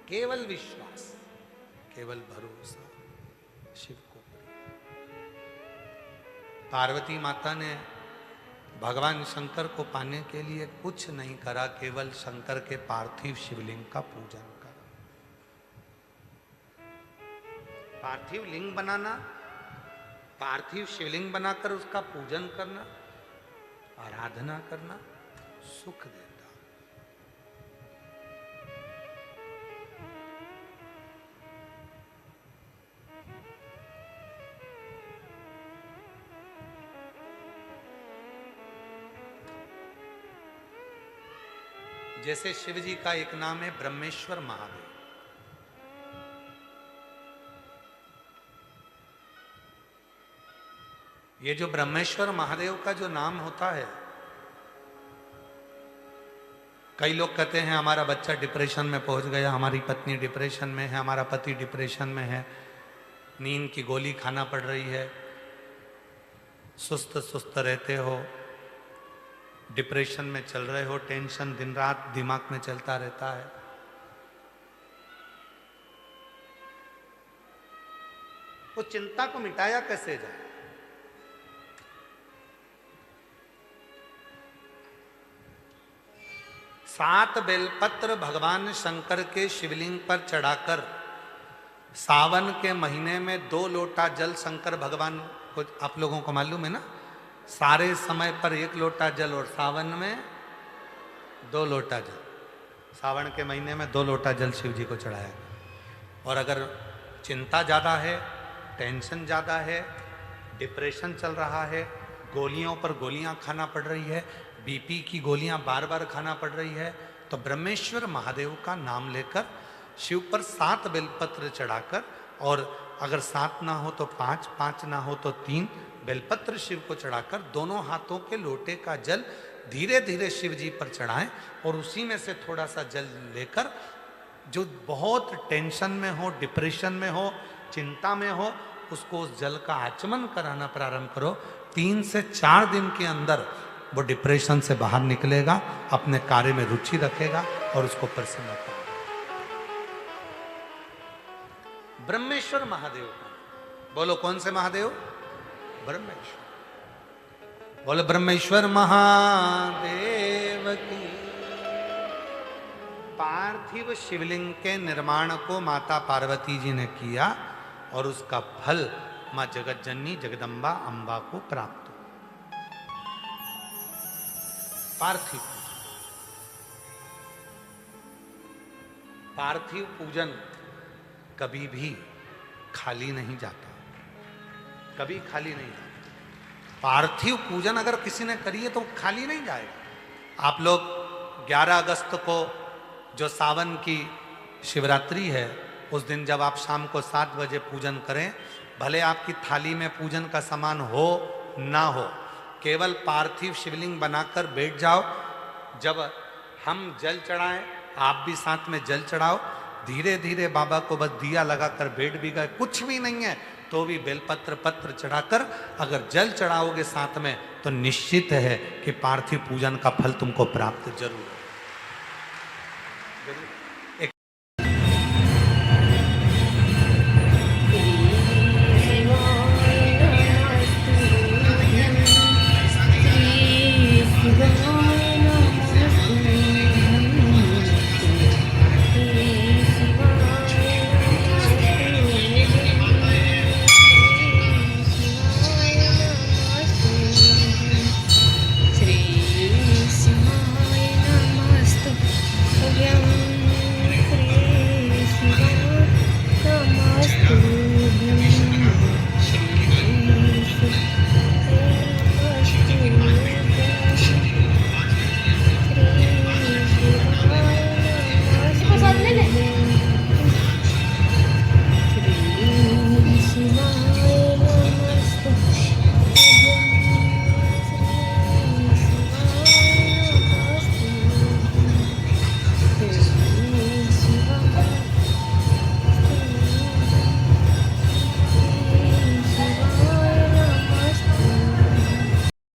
केवल विश्वास केवल भरोसा शिव को। पार्वती माता ने भगवान शंकर को पाने के लिए कुछ नहीं करा, केवल शंकर के पार्थिव शिवलिंग का पूजन करा। पार्थिव लिंग बनाना, पार्थिव शिवलिंग बनाकर उसका पूजन करना, आराधना करना सुख देता। जैसे शिव जी का एक नाम है ब्रह्मेश्वर महादेव। ये जो ब्रह्मेश्वर महादेव का जो नाम होता है, कई लोग कहते हैं हमारा बच्चा डिप्रेशन में पहुंच गया, हमारी पत्नी डिप्रेशन में है, हमारा पति डिप्रेशन में है, नींद की गोली खाना पड़ रही है, सुस्त सुस्त रहते हो, डिप्रेशन में चल रहे हो, टेंशन दिन रात दिमाग में चलता रहता है। वो चिंता को मिटाया कैसे जाए? सात बेलपत्र भगवान शंकर के शिवलिंग पर चढ़ाकर सावन के महीने में 2 लोटा जल शंकर भगवान को, आप लोगों को मालूम है ना, सारे समय पर 1 लोटा जल और सावन में 2 लोटा जल। सावन के महीने में 2 लोटा जल शिव जी को चढ़ाया। और अगर चिंता ज़्यादा है, टेंशन ज़्यादा है, डिप्रेशन चल रहा है, गोलियों पर गोलियां खाना पड़ रही है, बीपी की गोलियां बार बार खाना पड़ रही है, तो ब्रह्मेश्वर महादेव का नाम लेकर शिव पर 7 बेलपत्र चढ़ाकर, और अगर 7 ना हो तो 5, 5 ना हो तो 3 बेलपत्र शिव को चढ़ाकर दोनों हाथों के लोटे का जल धीरे धीरे शिव जी पर चढ़ाएं, और उसी में से थोड़ा सा जल लेकर जो बहुत टेंशन में हो, डिप्रेशन में हो, चिंता में हो, उसको उस जल का आचमन कराना प्रारंभ करो। 3 से 4 दिन के अंदर वो डिप्रेशन से बाहर निकलेगा, अपने कार्य में रुचि रखेगा और उसको प्रसन्नता। ब्रह्मेश्वर महादेव का बोलो, कौन से महादेव? ब्रह्मेश्वर। बोलो ब्रह्मेश्वर महादेव की। पार्थिव शिवलिंग के निर्माण को माता पार्वती जी ने किया और उसका फल मां जगत जननी जगदम्बा अंबा को प्राप्त हुआ। पार्थिव पार्थिव पूजन कभी भी खाली नहीं जाता, कभी खाली नहीं जाता। पार्थिव पूजन अगर किसी ने करी है तो खाली नहीं जाएगा। आप लोग 11 अगस्त को जो सावन की शिवरात्रि है, उस दिन जब आप शाम को 7 बजे पूजन करें, भले आपकी थाली में पूजन का सामान हो ना हो, केवल पार्थिव शिवलिंग बनाकर बैठ जाओ। जब हम जल चढ़ाएं, आप भी साथ में जल चढ़ाओ। धीरे धीरे बाबा को बस दिया लगाकर बैठ भी गए, कुछ भी नहीं है तो भी बेलपत्र पत्र चढ़ाकर अगर जल चढ़ाओगे साथ में, तो निश्चित है कि पार्थिव पूजन का फल तुमको प्राप्त जरूर है।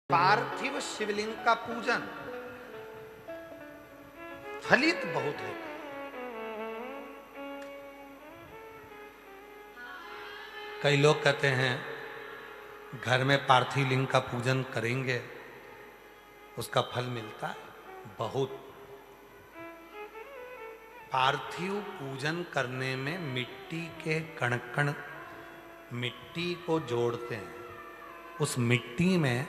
पार्थिव शिवलिंग का पूजन फलित बहुत होता है। कई लोग कहते हैं घर में पार्थिव लिंग का पूजन करेंगे उसका फल मिलता है। बहुत पार्थिव पूजन करने में मिट्टी के कण कण मिट्टी को जोड़ते हैं। उस मिट्टी में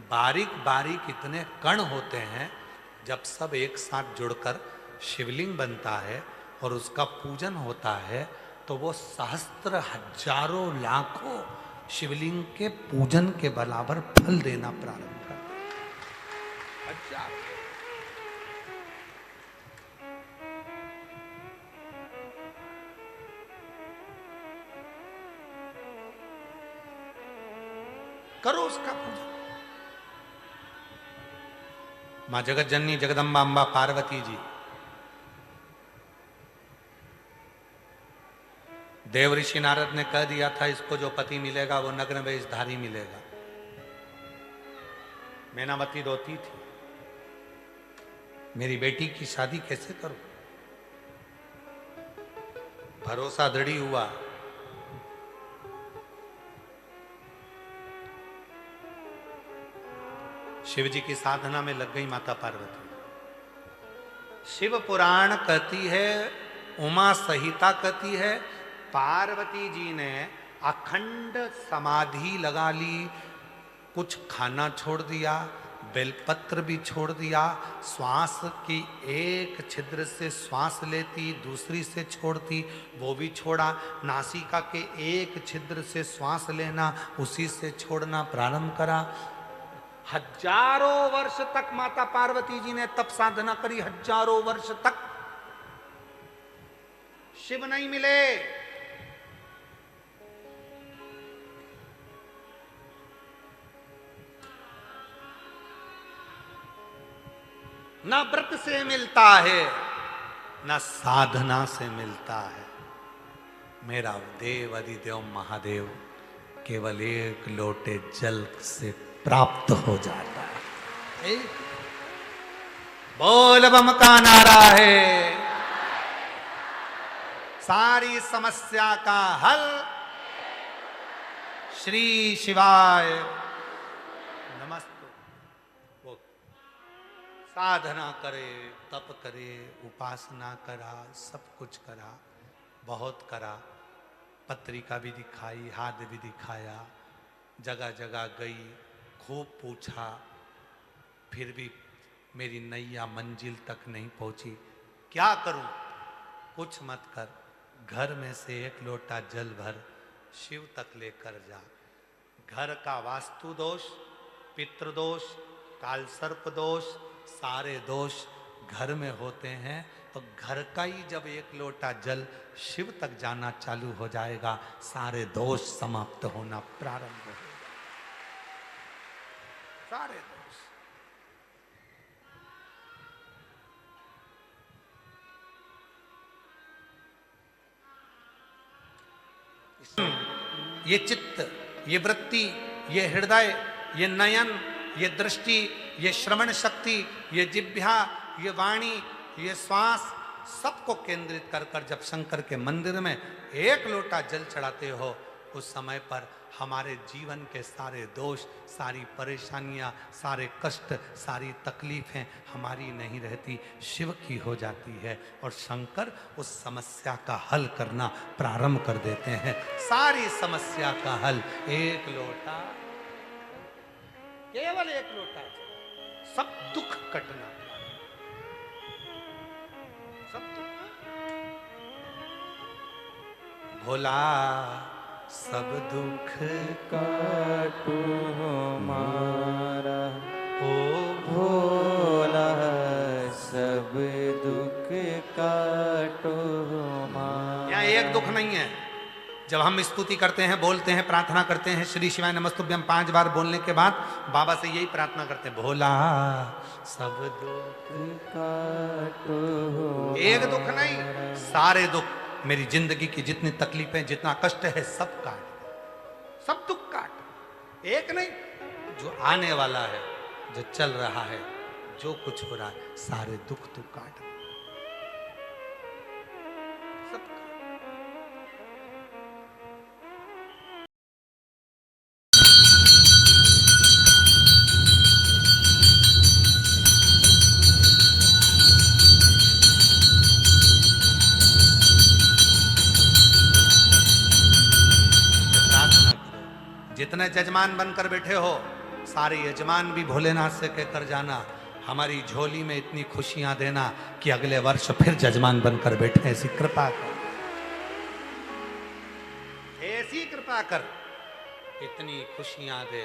बारीक बारीक इतने कण होते हैं, जब सब एक साथ जुड़कर शिवलिंग बनता है और उसका पूजन होता है, तो वो सहस्त्र हजारों लाखों शिवलिंग के पूजन के बराबर फल देना प्रारंभ करता है। हजारों। करो उसका पूजन। मां जगत जननी जगदम्बा अंबा पार्वती जी, देव ऋषि नारद ने कह दिया था इसको जो पति मिलेगा वो नग्न वेशधारी मिलेगा। मैनावती रोती थी, मेरी बेटी की शादी कैसे करूं। भरोसा दृढ़ हुआ। शिव जी की साधना में लग गई माता पार्वती। शिव पुराण कहती है, उमा संहिता कहती है, पार्वती जी ने अखंड समाधि लगा ली, कुछ खाना छोड़ दिया, बेलपत्र भी छोड़ दिया। श्वास की एक छिद्र से श्वास लेती, दूसरी से छोड़ती, वो भी छोड़ा। नासिका के एक छिद्र से श्वास लेना, उसी से छोड़ना प्रारंभ करा। हजारों वर्ष तक माता पार्वती जी ने तप साधना करी, हजारों वर्ष तक शिव नहीं मिले। ना व्रत से मिलता है, ना साधना से मिलता है। मेरा देव अधिदेव महादेव केवल एक लोटे जल से प्राप्त हो जाता है। बोल बम का नारा है, सारी समस्या का हल श्री शिवाय नमस्तु। वो साधना करे, तप करे, उपासना करा, सब कुछ करा, बहुत करा। पत्रिका भी दिखाई, हाथ भी दिखाया, जगह जगह गई, खूब पूछा, फिर भी मेरी नैया मंजिल तक नहीं पहुंची। क्या करूं? कुछ मत कर, घर में से एक लोटा जल भर शिव तक लेकर जा। घर का वास्तु दोष, पितृदोष, कालसर्प दोष, सारे दोष घर में होते हैं। तो घर का ही जब एक लोटा जल शिव तक जाना चालू हो जाएगा, सारे दोष समाप्त होना प्रारंभ हो जाएगा। सारे दोष। ये चित्त, ये वृत्ति, ये हृदय, ये नयन, ये दृष्टि, ये श्रवण शक्ति, ये जिह्वा, ये वाणी, ये श्वास, सबको केंद्रित कर कर जब शंकर के मंदिर में एक लोटा जल चढ़ाते हो, उस समय पर हमारे जीवन के सारे दोष, सारी परेशानियां, सारे कष्ट, सारी तकलीफें हमारी नहीं रहती, शिव की हो जाती है। और शंकर उस समस्या का हल करना प्रारंभ कर देते हैं। सारी समस्या का हल एक लोटा, केवल एक लोटा, सब दुख कटना, सब दुख। भोला सब दुख काटू हमारा, ओ भोला सब दुख काटो हमारा। यहाँ एक दुख नहीं है। जब हम स्तुति करते हैं, बोलते हैं, प्रार्थना करते हैं, श्री शिवाय नमस्तुभ्यम 5 बार बोलने के बाद बाबा से यही प्रार्थना करते हैं, भोला सब दुख काटो एक दुख नहीं, सारे दुख, मेरी जिंदगी की जितनी तकलीफें, जितना कष्ट है, सब काट, सब दुख काट। एक नहीं, जो आने वाला है, जो चल रहा है, जो कुछ हो रहा है, सारे दुख तू काट, सब काट। जितने जजमान बनकर बैठे हो, सारे यजमान भी भोलेनाथ से कहकर जाना, हमारी झोली में इतनी खुशियां देना कि अगले वर्ष फिर जजमान बनकर बैठे। ऐसी कृपा कर, ऐसी कृपा कर, इतनी खुशियां दे,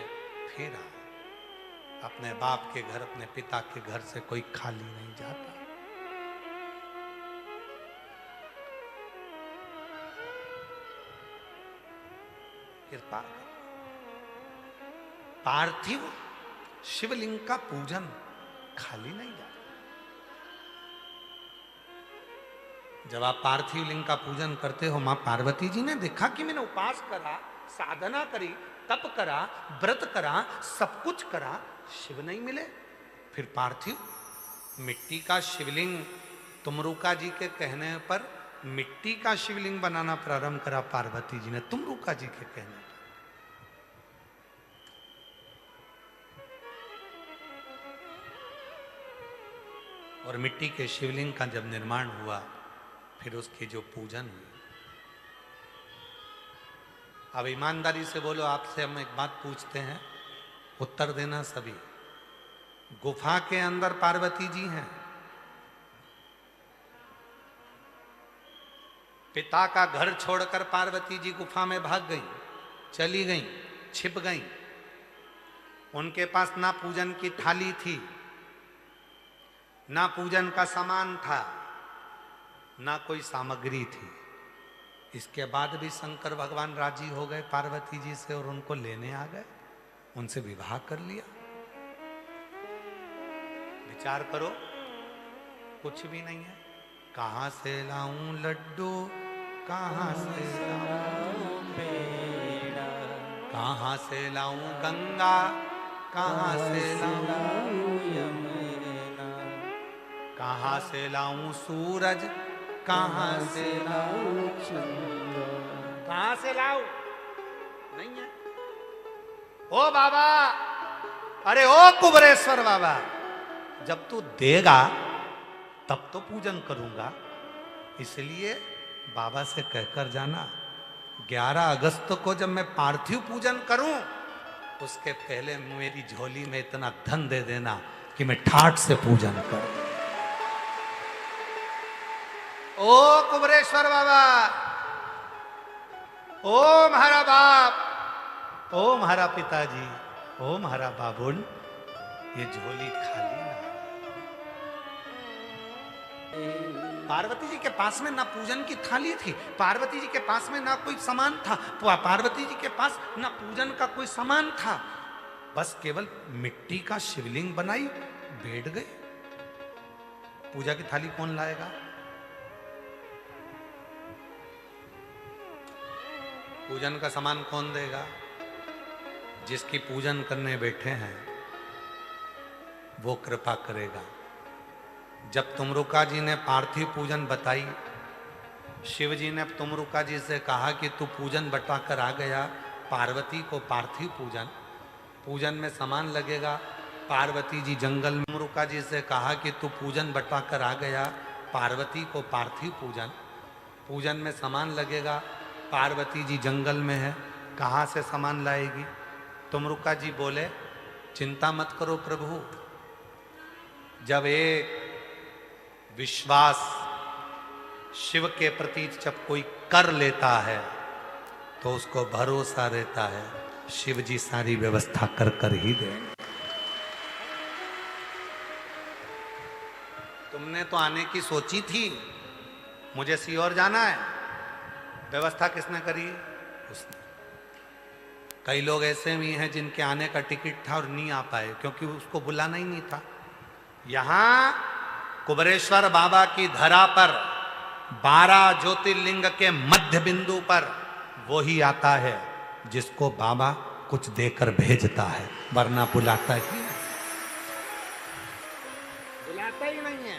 फिर आ। अपने बाप के घर, अपने पिता के घर से कोई खाली नहीं जाता। कृपा कर। पार्थिव शिवलिंग का पूजन खाली नहीं जाता। जब आप पार्थिव लिंग का पूजन करते हो, मां पार्वती जी ने देखा कि मैंने उपास करा, साधना करी, तप करा, व्रत करा, सब कुछ करा, शिव नहीं मिले। फिर पार्थिव मिट्टी का शिवलिंग, तुमरुका जी के कहने पर मिट्टी का शिवलिंग बनाना प्रारंभ करा पार्वती जी ने, तुमरुका जी के कहने पर। और मिट्टी के शिवलिंग का जब निर्माण हुआ, फिर उसकी जो पूजन हुई। अब ईमानदारी से बोलो, आपसे हम एक बात पूछते हैं, उत्तर देना सभी। गुफा के अंदर पार्वती जी हैं। पिता का घर छोड़कर पार्वती जी गुफा में भाग गई, चली गई, छिप गई। उनके पास ना पूजन की थाली थी, ना पूजन का सामान था, ना कोई सामग्री थी। इसके बाद भी शंकर भगवान राजी हो गए पार्वती जी से और उनको लेने आ गए, उनसे विवाह कर लिया। विचार करो, कुछ भी नहीं है। कहां से लाऊं लड्डू, कहां से लाऊं पेड़ा, कहां से लाऊं गंगा, कहां से लाऊं यमुना, कहां से लाऊं सूरज, कहां से लाऊं चंद्र। कहां से लाऊं? नहीं है। ओ बाबा, अरे ओ कुबरेश्वर बाबा, जब तू देगा तब तो पूजन करूंगा। इसलिए बाबा से कहकर जाना 11 अगस्त को जब मैं पार्थिव पूजन करूं, उसके पहले मेरी झोली में इतना धन दे देना कि मैं ठाठ से पूजन करूं। ओ कुबरेश्वर बाबा, ओ म्हारा बाप, ओ म्हारा पिताजी, ओ म्हारा बाबुल, ये झोली खाली ना। पार्वती जी के पास में ना पूजन की थाली थी, पार्वती जी के पास में ना कोई सामान था, पार्वती जी के पास ना पूजन का कोई सामान था। बस केवल मिट्टी का शिवलिंग बनाई, बैठ गए। पूजा की थाली कौन लाएगा? पूजन का सामान कौन देगा? जिसकी पूजन करने बैठे हैं वो कृपा करेगा। जब तुमरुका जी ने पार्थिव पूजन बताई, शिव जी ने तुमरुका जी से कहा कि तू पूजन बटाकर आ गया, पार्वती को पार्थिव पूजन, पूजन में सामान लगेगा। पार्वती जी जंगल में, तुमरुका जी से कहा कि तू पूजन बटाकर आ गया, पार्वती को पार्थिव पूजन, पूजन में सामान लगेगा। पार्वती जी जंगल में है, कहाँ से सामान लाएगी? तुमरुका जी बोले चिंता मत करो प्रभु, जब एक विश्वास शिव के प्रति जब कोई कर लेता है तो उसको भरोसा रहता है शिव जी सारी व्यवस्था कर कर ही देंगे। तुमने तो आने की सोची थी, मुझे सीहोर जाना है, व्यवस्था किसने करी? उसने। कई लोग ऐसे भी हैं जिनके आने का टिकट था और नहीं आ पाए क्योंकि उसको बुलाना ही नहीं था। यहां कुबरेश्वर बाबा की धरा पर 12 ज्योतिर्लिंग के मध्य बिंदु पर वो ही आता है जिसको बाबा कुछ देकर भेजता है, वरना बुलाता ही नहीं। बुलाता ही नहीं है।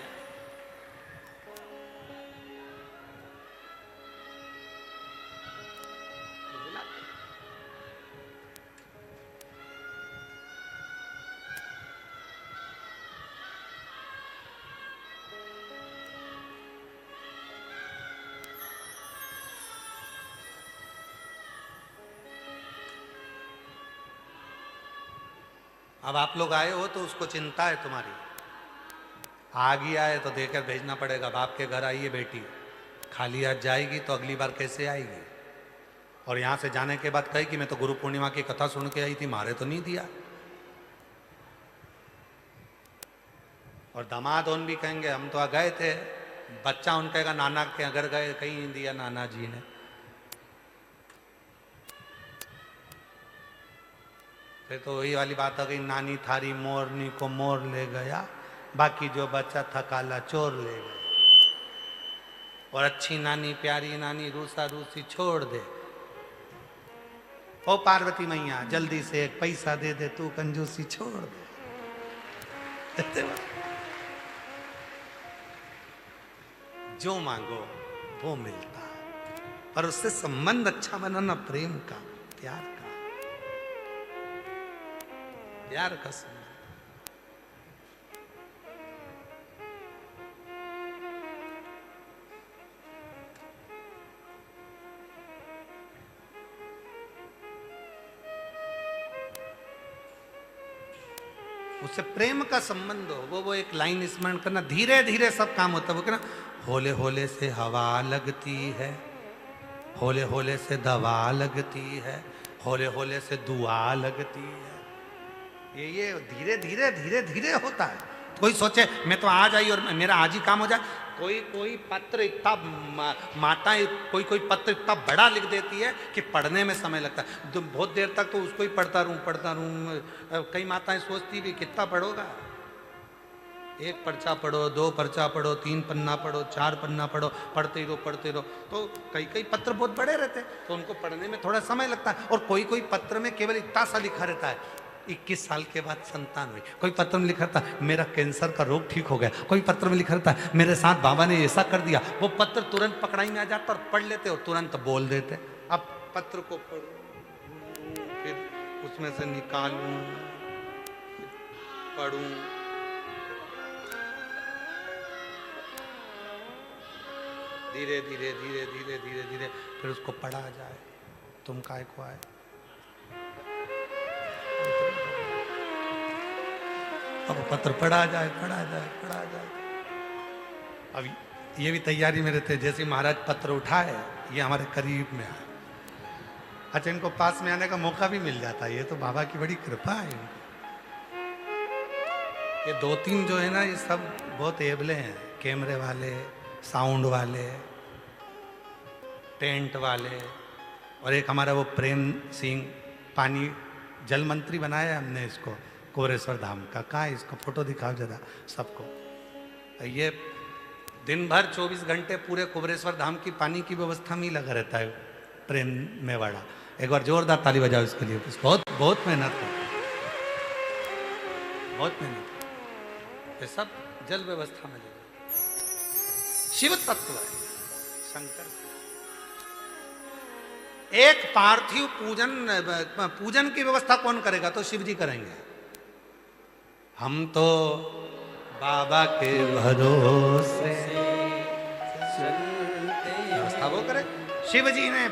अब आप लोग आए हो तो उसको चिंता है तुम्हारी, आ गया है तो देकर भेजना पड़ेगा। बाप के घर आई है बेटी, खाली हाथ जाएगी तो अगली बार कैसे आएगी? और यहाँ से जाने के बाद कही कि मैं तो गुरु पूर्णिमा की कथा सुन के आई थी, मारे तो नहीं दिया। और दामाद उन भी कहेंगे हम तो गए थे, बच्चा उन कहेगा नाना के अगर गए, कहीं नहीं दिया नाना जी ने। फिर तो वही वाली बात हो गई, नानी थारी मोरनी को मोर ले गया, बाकी जो बच्चा था काला चोर ले गया। और अच्छी नानी प्यारी नानी रूसा रूसी छोड़ दे। ओ पार्वती मैया जल्दी से एक पैसा दे दे, तू कंजूसी छोड़ दे। जो मांगो वो मिलता है, पर उससे संबंध अच्छा बनाना, प्रेम का, प्यार का, प्यार का संबंध। उससे प्रेम का संबंध हो। वो एक लाइन स्मरण करना, धीरे धीरे सब काम होता है। वो कहना, होले होले से हवा लगती है, होले होले से दवा लगती है, होले होले से दुआ लगती है। ये धीरे धीरे धीरे धीरे होता है। कोई सोचे मैं तो आज आई और मेरा आज ही काम हो जाए। कोई पत्र इतना माताएं कोई पत्र इतना बड़ा लिख देती है कि पढ़ने में समय लगता है। तो बहुत देर तक तो उसको ही पढ़ता रहूं। कई माताएं सोचती भी कितना पढ़ोगा, एक पर्चा पढ़ो, दो पर्चा पढ़ो, 3 पन्ना पढ़ो, 4 पन्ना पढ़ो, पढ़ते रहो। तो कई पत्र बहुत बड़े रहते हैं, तो उनको पढ़ने में थोड़ा समय लगता है। और कोई पत्र में केवल इतना सा लिखा रहता है, 21 साल के बाद संतान हुई। कोई पत्र में लिखा रहता है मेरा कैंसर का रोग ठीक हो गया। कोई पत्र में लिखा रहता है मेरे साथ बाबा ने ऐसा कर दिया। वो पत्र तुरंत पकड़ाई में आ जाता और पढ़ लेते और तुरंत बोल देते। अब पत्र को पढ़ूं, फिर उसमें से निकालूं, पढ़ूं, धीरे धीरे धीरे धीरे धीरे धीरे फिर उसको पढ़ा जाए। तुम काय को आए, अब पत्र पढ़ा जाए। अब ये भी तैयारी में रहते, जैसे महाराज पत्र उठाए, ये हमारे करीब में आए। अच्छा, इनको पास में आने का मौका भी मिल जाता है। ये तो बाबा की बड़ी कृपा है इनको। ये 2-3 जो है ना, ये सब बहुत एबले हैं। कैमरे वाले, साउंड वाले, टेंट वाले, और एक हमारा वो प्रेम सिंह पानी जल मंत्री बनाया हमने इसको, कुबरेश्वर धाम का। कहाँ है इसको फोटो दिखाओ जरा सबको। ये दिन भर 24 घंटे पूरे कुबरेश्वर धाम की पानी की व्यवस्था में ही लगा रहता है, प्रेम मेवाड़ा। एक बार जोरदार ताली बजाओ इसके लिए। बहुत मेहनत है, बहुत मेहनत। ये सब जल व्यवस्था में लगा। शिव तत्व है शंकर। एक पार्थिव पूजन की व्यवस्था कौन करेगा? तो शिव जी करेंगे। हम तो बाबा के भरोसे व्यवस्था वो करे। शिव जी ने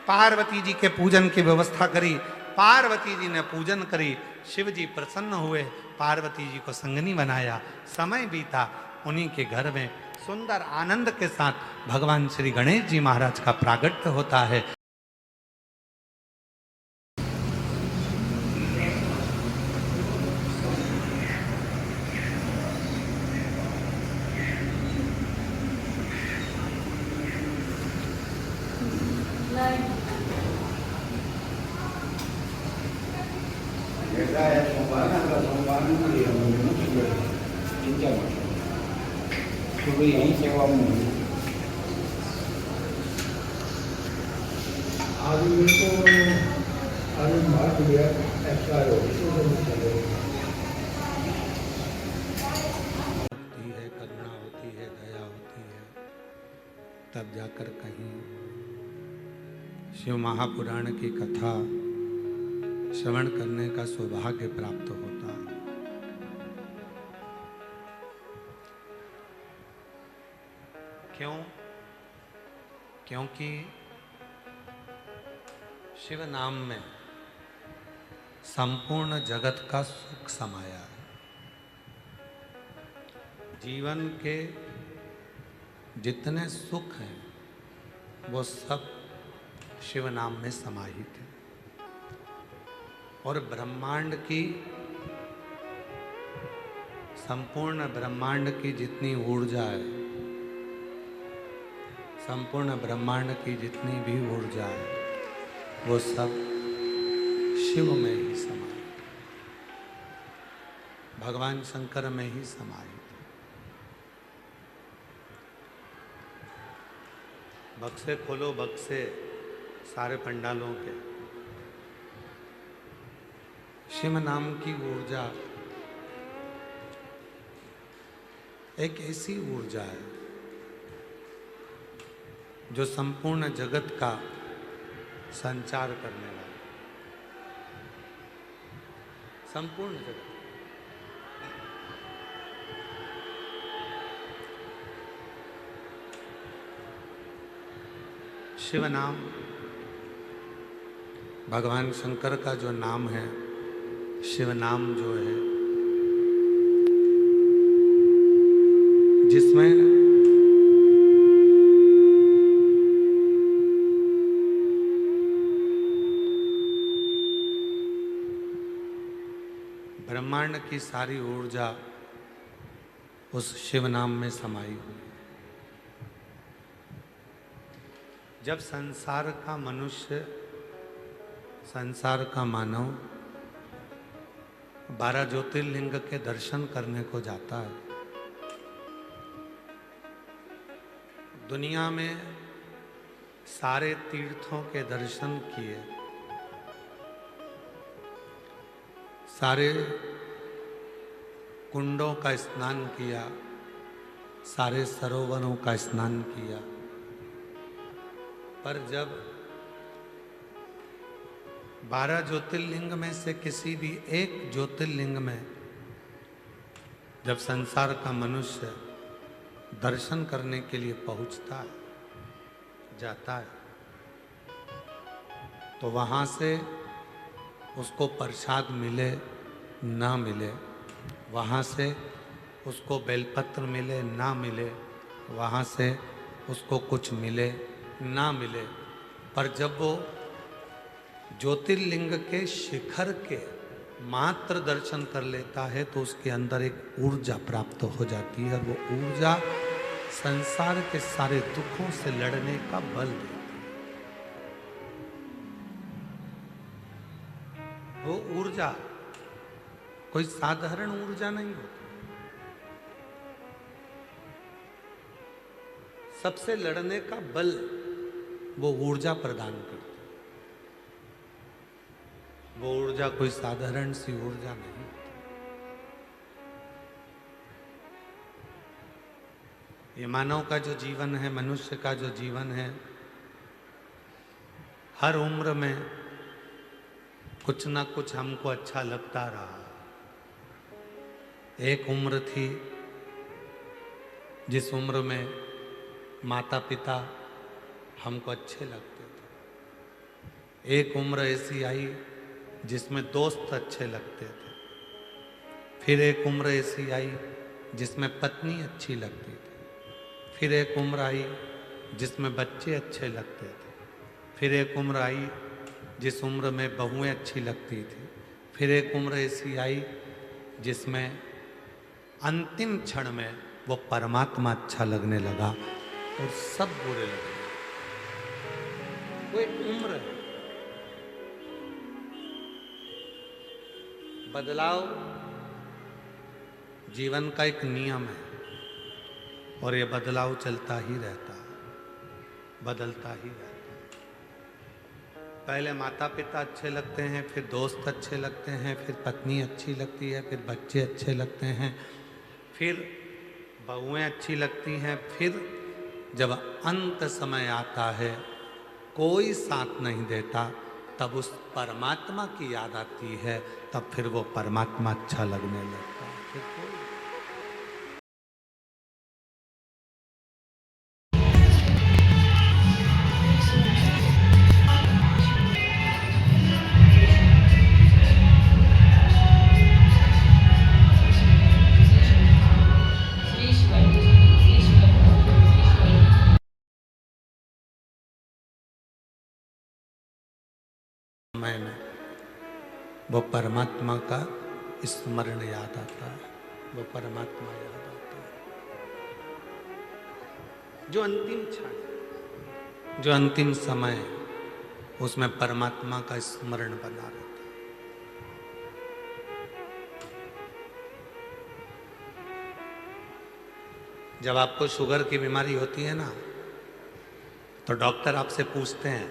पार्वती जी के पूजन की व्यवस्था करी, पार्वती जी ने पूजन करी, शिव जी प्रसन्न हुए, पार्वती जी को संगनी बनाया। समय बीता, उन्हीं के घर में सुंदर आनंद के साथ भगवान श्री गणेश जी महाराज का प्रागट्य होता है। यहीं सेवा में आज मेरे को आज मार दिया एक्सपायर हो गई। होती है, करुणा होती है, दया होती है, तब जाकर कहीं शिव महापुराण की कथा श्रवण करने का सौभाग्य प्राप्त होता है। क्यों? क्योंकि शिव नाम में संपूर्ण जगत का सुख समाया है। जीवन के जितने सुख हैं वो सब शिव नाम में समाहित है। और ब्रह्मांड की, संपूर्ण ब्रह्मांड की जितनी ऊर्जा है, संपूर्ण ब्रह्मांड की जितनी भी ऊर्जा है, वो सब शिव में ही समाहित, भगवान शंकर में ही समाहित। बक्से खोलो बक्से सारे पंडालों के, शिव नाम की ऊर्जा एक ऐसी ऊर्जा है जो संपूर्ण जगत का संचार करने वाला, संपूर्ण जगत। शिव नाम, भगवान शंकर का जो नाम है, शिव नाम जो है, जिसमें ब्रह्मांड की सारी ऊर्जा उस शिव नाम में समाई हुई। जब संसार का मनुष्य, संसार का मानव 12 ज्योतिर्लिंग के दर्शन करने को जाता है, दुनिया में सारे तीर्थों के दर्शन किए, सारे कुंडों का स्नान किया, सारे सरोवरों का स्नान किया, पर जब 12 ज्योतिर्लिंग में से किसी भी एक ज्योतिर्लिंग में जब संसार का मनुष्य दर्शन करने के लिए पहुंचता है, जाता है, तो वहां से उसको प्रसाद मिले ना मिले, वहाँ से उसको बेलपत्र मिले ना मिले, वहाँ से उसको कुछ मिले ना मिले, पर जब वो ज्योतिर्लिंग के शिखर के मात्र दर्शन कर लेता है तो उसके अंदर एक ऊर्जा प्राप्त हो जाती है। वो ऊर्जा संसार के सारे दुखों से लड़ने का बल देती है। वो ऊर्जा कोई साधारण ऊर्जा नहीं होती, सबसे लड़ने का बल वो ऊर्जा प्रदान करती है। वो ऊर्जा कोई साधारण सी ऊर्जा नहीं होती। ये मानव का जो जीवन है, मनुष्य का जो जीवन है, हर उम्र में कुछ ना कुछ हमको अच्छा लगता रहा। एक उम्र थी जिस उम्र में माता पिता हमको अच्छे लगते थे। एक उम्र ऐसी आई जिसमें दोस्त अच्छे लगते थे। फिर एक उम्र ऐसी आई जिसमें पत्नी अच्छी लगती थी। फिर एक उम्र आई जिसमें बच्चे अच्छे लगते थे। फिर एक उम्र आई जिस उम्र में बहुएं अच्छी लगती थी। फिर एक उम्र ऐसी आई जिसमें अंतिम क्षण में वो परमात्मा अच्छा लगने लगा और सब बुरे लगे। वो एक उम्र है। बदलाव जीवन का एक नियम है और ये बदलाव चलता ही रहता है, बदलता ही रहता है। पहले माता पिता अच्छे लगते हैं, फिर दोस्त अच्छे लगते हैं, फिर पत्नी अच्छी लगती है, फिर बच्चे अच्छे लगते हैं, फिर बहुएं अच्छी लगती हैं। फिर जब अंत समय आता है, कोई साथ नहीं देता, तब उस परमात्मा की याद आती है, तब फिर वो परमात्मा अच्छा लगने लगता है। फिर कोई समय में वो परमात्मा का स्मरण याद आता है, वो परमात्मा याद आता है। जो अंतिम क्षण, जो अंतिम समय, उसमें परमात्मा का स्मरण बना रहता है। जब आपको शुगर की बीमारी होती है ना, तो डॉक्टर आपसे पूछते हैं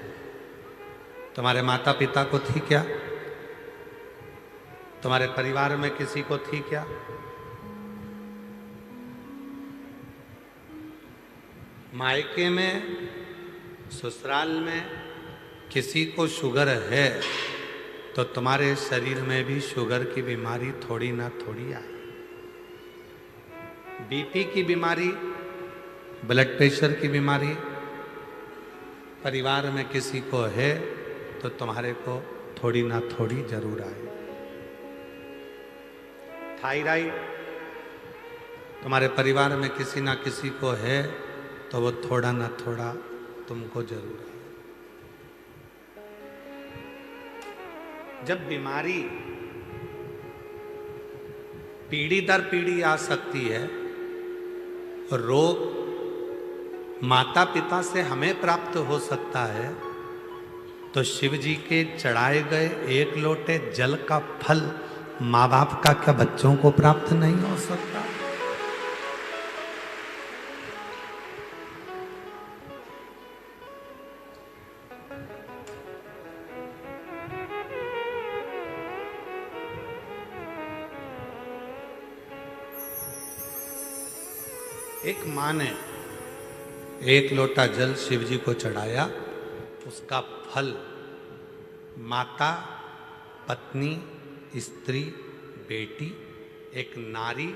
तुम्हारे माता पिता को थी क्या, तुम्हारे परिवार में किसी को थी क्या? मायके में, ससुराल में किसी को शुगर है तो तुम्हारे शरीर में भी शुगर की बीमारी थोड़ी ना थोड़ी आई। बीपी की बीमारी, ब्लड प्रेशर की बीमारी परिवार में किसी को है तो तुम्हारे को थोड़ी ना थोड़ी जरूर आए। थायराइड, तुम्हारे परिवार में किसी ना किसी को है तो वो थोड़ा ना थोड़ा तुमको जरूर है। जब बीमारी पीढ़ी दर पीढ़ी आ सकती है, रोग माता पिता से हमें प्राप्त हो सकता है, तो शिव जी के चढ़ाए गए एक लोटे जल का फल माँ बाप का क्या बच्चों को प्राप्त नहीं हो सकता? एक माँ ने एक लोटा जल शिव जी को चढ़ाया, उसका फल माता, पत्नी, स्त्री, बेटी, एक नारी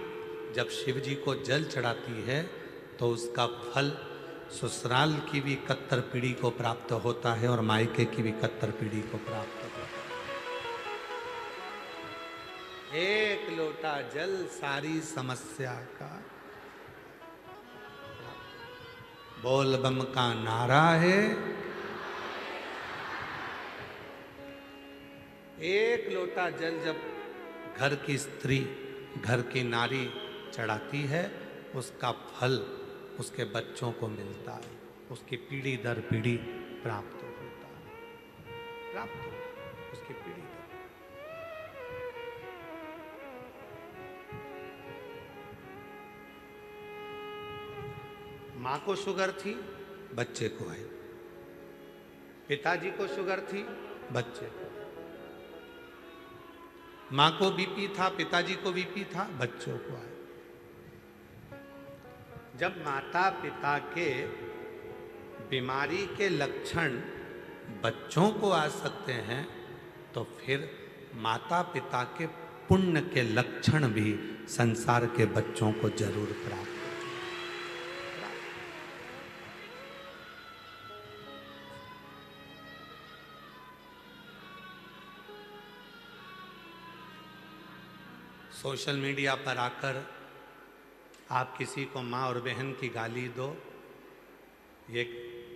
जब शिव जी को जल चढ़ाती है तो उसका फल ससुराल की भी 71 पीढ़ी को प्राप्त होता है और मायके की भी 71 पीढ़ी को प्राप्त होता है। एक लोटा जल सारी समस्या का, बोल बम का नारा है। एक लोटा जल जब घर की स्त्री, घर की नारी चढ़ाती है, उसका फल उसके बच्चों को मिलता है, उसकी पीढ़ी दर पीढ़ी प्राप्त होता है, प्राप्त होता उसकी पीढ़ी दर। माँ को शुगर थी, बच्चे को आई। पिताजी को शुगर थी, बच्चे को। माँ को बीपी था, पिताजी को बीपी था, बच्चों को आए। जब माता पिता के बीमारी के लक्षण बच्चों को आ सकते हैं, तो फिर माता पिता के पुण्य के लक्षण भी संसार के बच्चों को जरूर प्राप्त। सोशल मीडिया पर आकर आप किसी को माँ और बहन की गाली दो, ये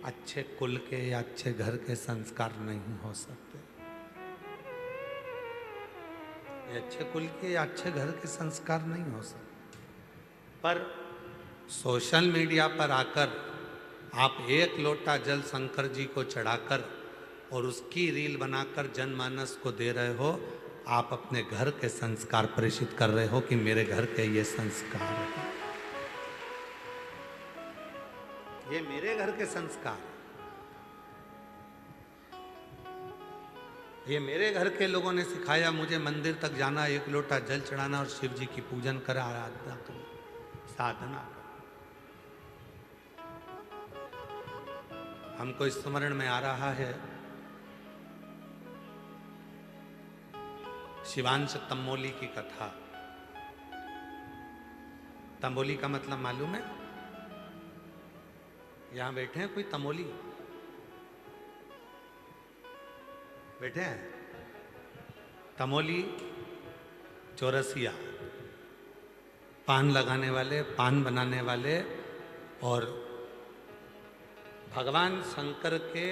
अच्छे कुल के या अच्छे घर के संस्कार नहीं हो सकते। ये अच्छे कुल के या अच्छे घर के संस्कार नहीं हो सकते। पर सोशल मीडिया पर आकर आप एक लोटा जल शंकर जी को चढ़ाकर और उसकी रील बनाकर जनमानस को दे रहे हो, आप अपने घर के संस्कार प्रेषित कर रहे हो कि मेरे घर के ये संस्कार है, ये मेरे घर के संस्कार, ये मेरे घर के लोगों ने सिखाया, मुझे मंदिर तक जाना, एक लोटा जल चढ़ाना और शिव जी की पूजन कर, आराधना करो, साधना करो। हमको स्मरण में आ रहा है शिवांश तमोली की कथा। तमोली का मतलब मालूम है? यहां बैठे हैं कोई तमोली? बैठे हैं? तमोली चौरसिया, पान लगाने वाले, पान बनाने वाले, और भगवान शंकर के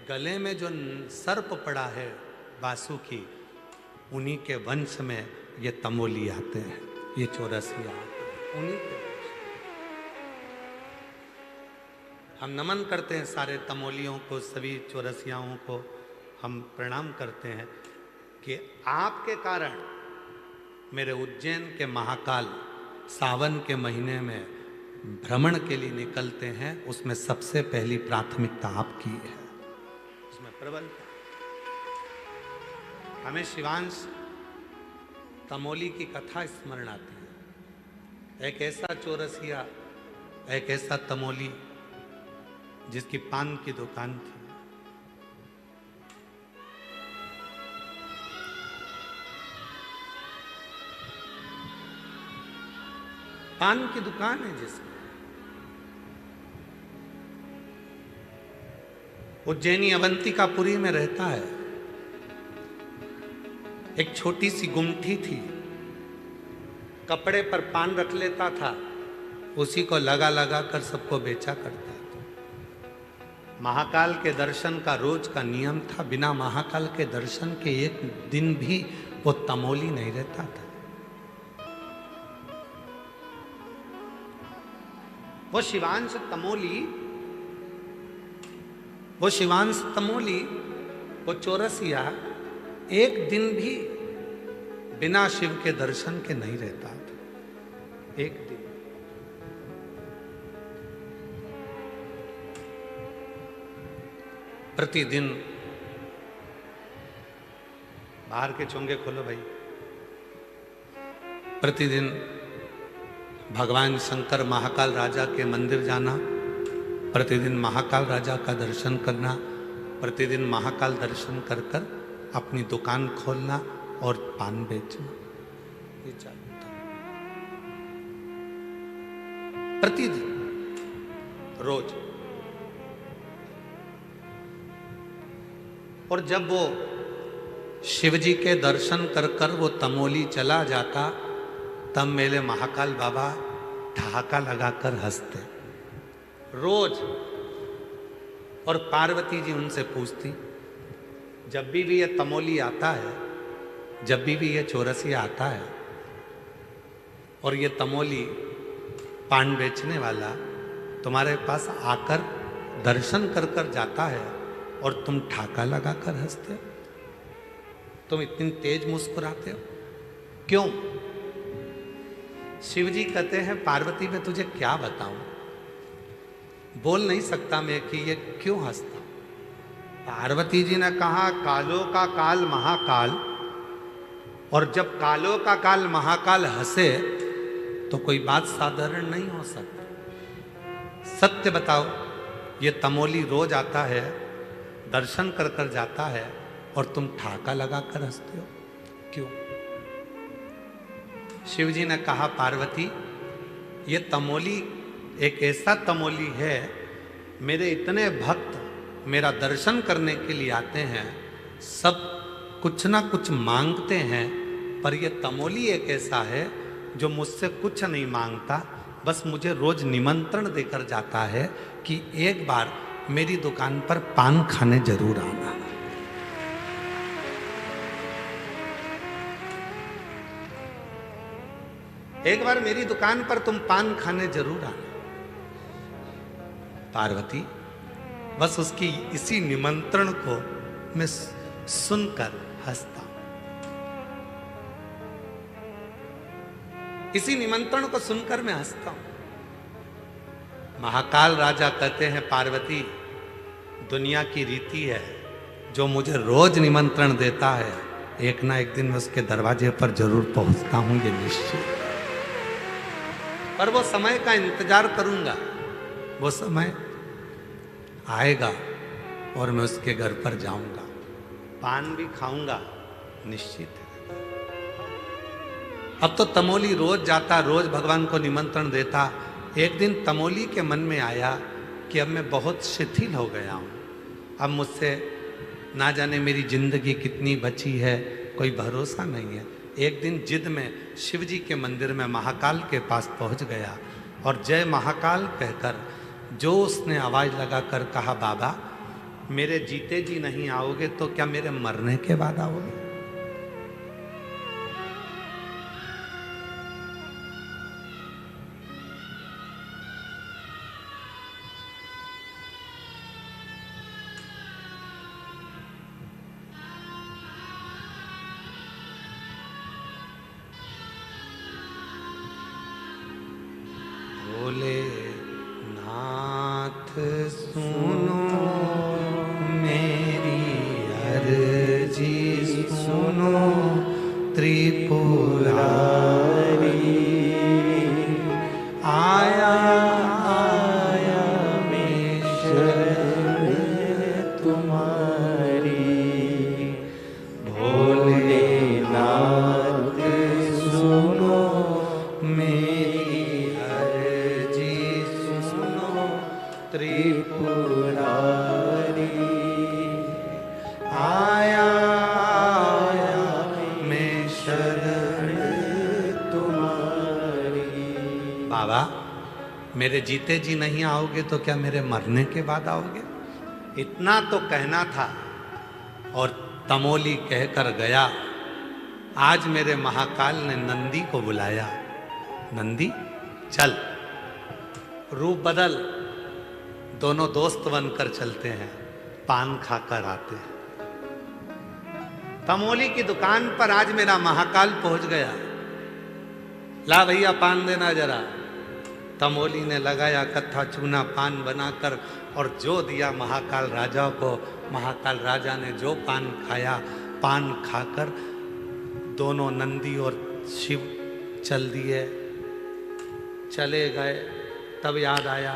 गले में जो सर्प पड़ा है वासुकी, उन्हीं के वंश में ये तमोली आते हैं, ये चौरसिया आते हैं, उन्हीं के वंश। हम नमन करते हैं सारे तमोलियों को, सभी चौरसियाओं को हम प्रणाम करते हैं कि आपके कारण मेरे उज्जैन के महाकाल सावन के महीने में भ्रमण के लिए निकलते हैं, उसमें सबसे पहली प्राथमिकता आपकी है, उसमें प्रबल। हमें शिवांश तमोली की कथा स्मरण आती है। एक ऐसा चौरसिया, एक ऐसा तमोली जिसकी पान की दुकान थी। पान की दुकान है जिसकी। उज्जैनी अवंतिकापुरी में रहता है। एक छोटी सी गुमठी थी, कपड़े पर पान रख लेता था, उसी को लगा लगा कर सबको बेचा करता था। महाकाल के दर्शन का रोज का नियम था, बिना महाकाल के दर्शन के एक दिन भी वो तमोली नहीं रहता था। वो शिवांश तमोली, वो चौरसिया एक दिन भी बिना शिव के दर्शन के नहीं रहता था। एक दिन। प्रतिदिन बाहर के चोंगे खोलो भाई। प्रतिदिन भगवान शंकर महाकाल राजा के मंदिर जाना, प्रतिदिन महाकाल राजा का दर्शन करना, प्रतिदिन महाकाल दर्शन कर कर अपनी दुकान खोलना और पान बेचना, ये चालू था प्रतिदिन, रोज। और जब वो शिवजी के दर्शन कर कर वो तमोली चला जाता, तब मेरे महाकाल बाबा ठहाका लगाकर हंसते रोज। और पार्वती जी उनसे पूछती, जब भी ये तमोली आता है, जब भी ये चौरसिया आता है और ये तमोली पान बेचने वाला तुम्हारे पास आकर दर्शन कर कर जाता है और तुम ठाका लगाकर हंसते हो, तुम इतनी तेज मुस्कुराते हो, क्यों? शिवजी कहते हैं, पार्वती मैं तुझे क्या बताऊं, बोल नहीं सकता मैं कि ये क्यों हंसता। पार्वती जी ने कहा, कालों का काल महाकाल, और जब कालों का काल महाकाल हंसे तो कोई बात साधारण नहीं हो सकती। सत्य बताओ, ये तमोली रोज आता है, दर्शन कर कर जाता है और तुम ठाका लगाकर हंसते हो, क्यों? शिवजी ने कहा, पार्वती ये तमोली एक ऐसा तमोली है, मेरे इतने भक्त मेरा दर्शन करने के लिए आते हैं, सब कुछ ना कुछ मांगते हैं, पर ये तमोली एक ऐसा है जो मुझसे कुछ नहीं मांगता, बस मुझे रोज निमंत्रण देकर जाता है कि एक बार मेरी दुकान पर पान खाने जरूर आना। एक बार मेरी दुकान पर तुम पान खाने जरूर आना। पार्वती बस उसकी इसी निमंत्रण को मैं सुनकर हंसता हूं, इसी निमंत्रण को सुनकर मैं हंसता हूं। महाकाल राजा कहते हैं, पार्वती दुनिया की रीति है, जो मुझे रोज निमंत्रण देता है, एक ना एक दिन मैं उसके दरवाजे पर जरूर पहुंचता हूं, ये निश्चित। पर वो समय का इंतजार करूंगा, वो समय आएगा और मैं उसके घर पर जाऊंगा, पान भी खाऊंगा, निश्चित है। अब तो तमोली रोज जाता, रोज भगवान को निमंत्रण देता। एक दिन तमोली के मन में आया कि अब मैं बहुत शिथिल हो गया हूं, अब मुझसे ना जाने मेरी जिंदगी कितनी बची है, कोई भरोसा नहीं है। एक दिन जिद में शिव जी के मंदिर में महाकाल के पास पहुंच गया और जय महाकाल कहकर जो उसने आवाज लगाकर कहा, बाबा मेरे जीते जी नहीं आओगे तो क्या मेरे मरने के बाद आओगे? भोले नाथ सुनो मेरी अर्जी सुनो, त्रिपुरारी आया आया मैं शरण तुम्हारी। भोले नाथ सुनो मेरी अर्जी सुनो, त्रिपुरारी आया आया मैं शरण तुम्हारी। बाबा मेरे जीते जी नहीं आओगे तो क्या मेरे मरने के बाद आओगे? इतना तो कहना था और तमोली कहकर गया। आज मेरे महाकाल ने नंदी को बुलाया, नंदी चल, रूप बदल। दोनों दोस्त बनकर चलते हैं, पान खाकर आते हैं। तमोली की दुकान पर आज मेरा महाकाल पहुंच गया। ला भैया पान देना जरा। तमोली ने लगाया कत्था चूना पान बनाकर और जो दिया महाकाल राजा को। महाकाल राजा ने जो पान खाया, पान खाकर दोनों नंदी और शिव चल दिए, चले गए। तब याद आया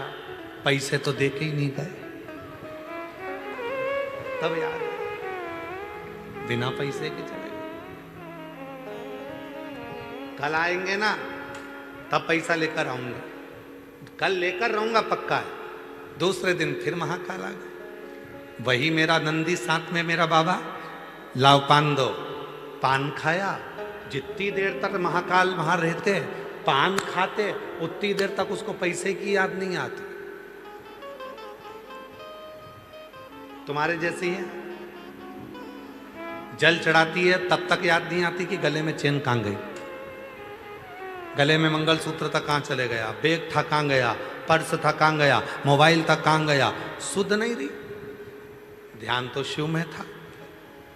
पैसे तो दे के ही नहीं गए। तब याद आया बिना पैसे के चले गए। कल आएंगे ना तब पैसा लेकर आऊंगा, कल लेकर रहूंगा पक्का है। दूसरे दिन फिर महाकाल आ गए। वही मेरा नंदी साथ में मेरा बाबा, लाओ पान दो। पान खाया। जितनी देर तक महाकाल वहां रहते पान खाते उतनी देर तक उसको पैसे की याद नहीं आती। तुम्हारे जैसी है, जल चढ़ाती है तब तक याद नहीं आती कि गले में चेन कहां गई, गले में मंगलसूत्र था कहां चले गया, बैग था कहां गया, पर्स था कहां गया, मोबाइल था कहां गया, सुध नहीं रही। ध्यान तो शिव में था।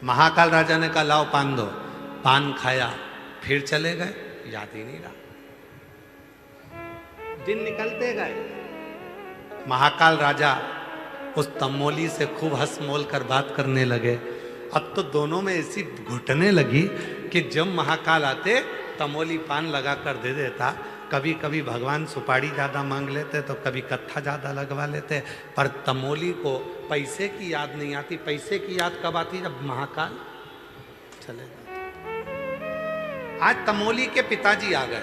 महाकाल राजा ने कहा लाओ पान दो। पान खाया, फिर चले गए, याद ही नहीं रहा। दिन निकलते गए। महाकाल राजा उस तमोली से खूब हंस मोल कर बात करने लगे। अब तो दोनों में ऐसी घुटने लगी कि जब महाकाल आते तमोली पान लगा कर दे देता। कभी कभी भगवान सुपारी ज़्यादा मांग लेते तो कभी कत्था ज़्यादा लगवा लेते, पर तमोली को पैसे की याद नहीं आती। पैसे की याद कब आती? जब महाकाल चले जाते। आज तमोली के पिताजी आ गए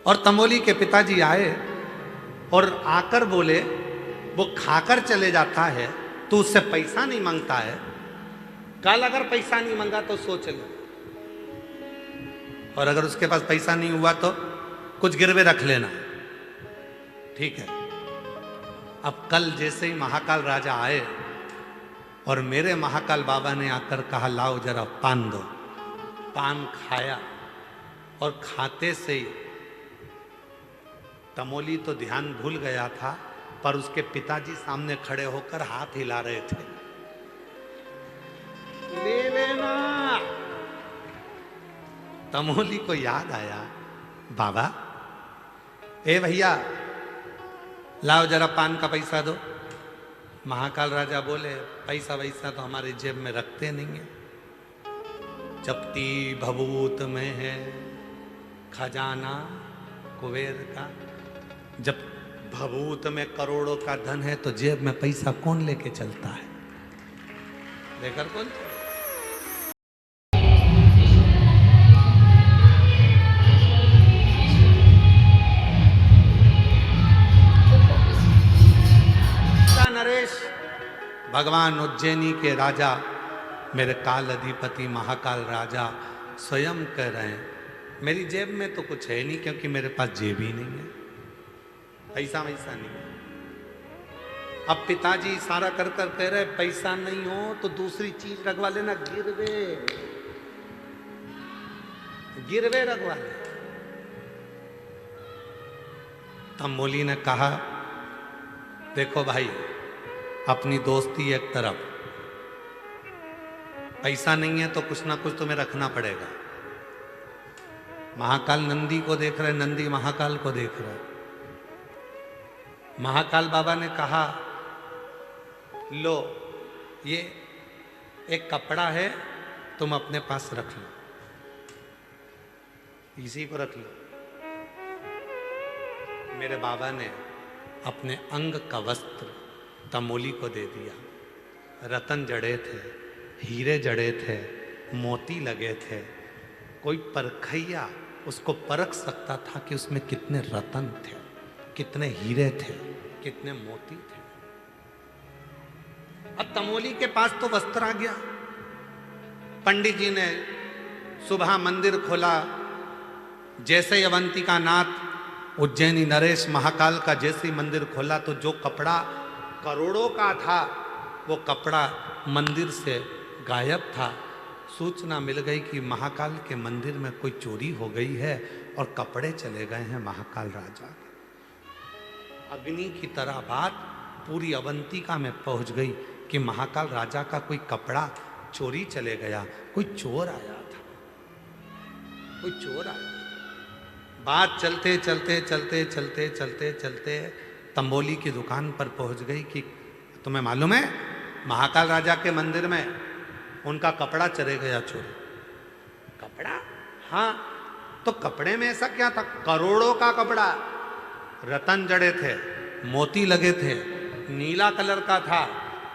और तमोली के पिताजी आए और आकर बोले वो खाकर चले जाता है तो उससे पैसा नहीं मांगता है। कल अगर पैसा नहीं मांगा तो सोच ले, और अगर उसके पास पैसा नहीं हुआ तो कुछ गिरवे रख लेना, ठीक है। अब कल जैसे ही महाकाल राजा आए और मेरे महाकाल बाबा ने आकर कहा लाओ जरा पान दो। पान खाया और खाते से ही तमोली तो ध्यान भूल गया था, पर उसके पिताजी सामने खड़े होकर हाथ हिला रहे थे, ले लेना। तमोली को याद आया, बाबा ए भैया लाओ जरा पान का पैसा दो। महाकाल राजा बोले पैसा वैसा तो हमारी जेब में रखते नहीं है, जप्ती भभूत में है खजाना कुबेर का। जब भभूत में करोड़ों का धन है तो जेब में पैसा कौन लेके चलता है? लेकर कौन? नरेश भगवान उज्जैनी के राजा मेरे काल अधिपति महाकाल राजा स्वयं कह रहे हैं मेरी जेब में तो कुछ है नहीं, क्योंकि मेरे पास जेब ही नहीं है, पैसा वैसा नहीं है। अब पिताजी इशारा कर कर कह रहे पैसा नहीं हो तो दूसरी चीज रखवा लेना, गिरवे गिरवे रखवा ले। तमोली ने कहा देखो भाई अपनी दोस्ती एक तरफ, पैसा नहीं है तो कुछ ना कुछ तुम्हें रखना पड़ेगा। महाकाल नंदी को देख रहे, नंदी महाकाल को देख रहे। महाकाल बाबा ने कहा लो ये एक कपड़ा है तुम अपने पास रख लो, इसी को रख लो। मेरे बाबा ने अपने अंग का वस्त्र तमोली को दे दिया। रतन जड़े थे, हीरे जड़े थे, मोती लगे थे। कोई परखैया उसको परख सकता था कि उसमें कितने रतन थे, कितने हीरे थे, कितने मोती थे। अब तमोली के पास तो वस्त्र आ गया। पंडित जी ने सुबह मंदिर खोला, जैसे ही अवंतिका नाथ उज्जैनी नरेश महाकाल का जैसे ही मंदिर खोला तो जो कपड़ा करोड़ों का था वो कपड़ा मंदिर से गायब था। सूचना मिल गई कि महाकाल के मंदिर में कोई चोरी हो गई है और कपड़े चले गए हैं महाकाल राजा के। अग्नि की तरह बात पूरी अवंतिका में पहुंच गई कि महाकाल राजा का कोई कपड़ा चोरी चले गया, कोई चोर आया था, कोई चोर आया। बात चलते चलते चलते चलते चलते चलते तंबोली की दुकान पर पहुंच गई कि तुम्हें मालूम है महाकाल राजा के मंदिर में उनका कपड़ा चले गया चोरी। कपड़ा? हाँ। तो कपड़े में ऐसा क्या था? करोड़ों का कपड़ा, रतन जड़े थे, मोती लगे थे, नीला कलर का था,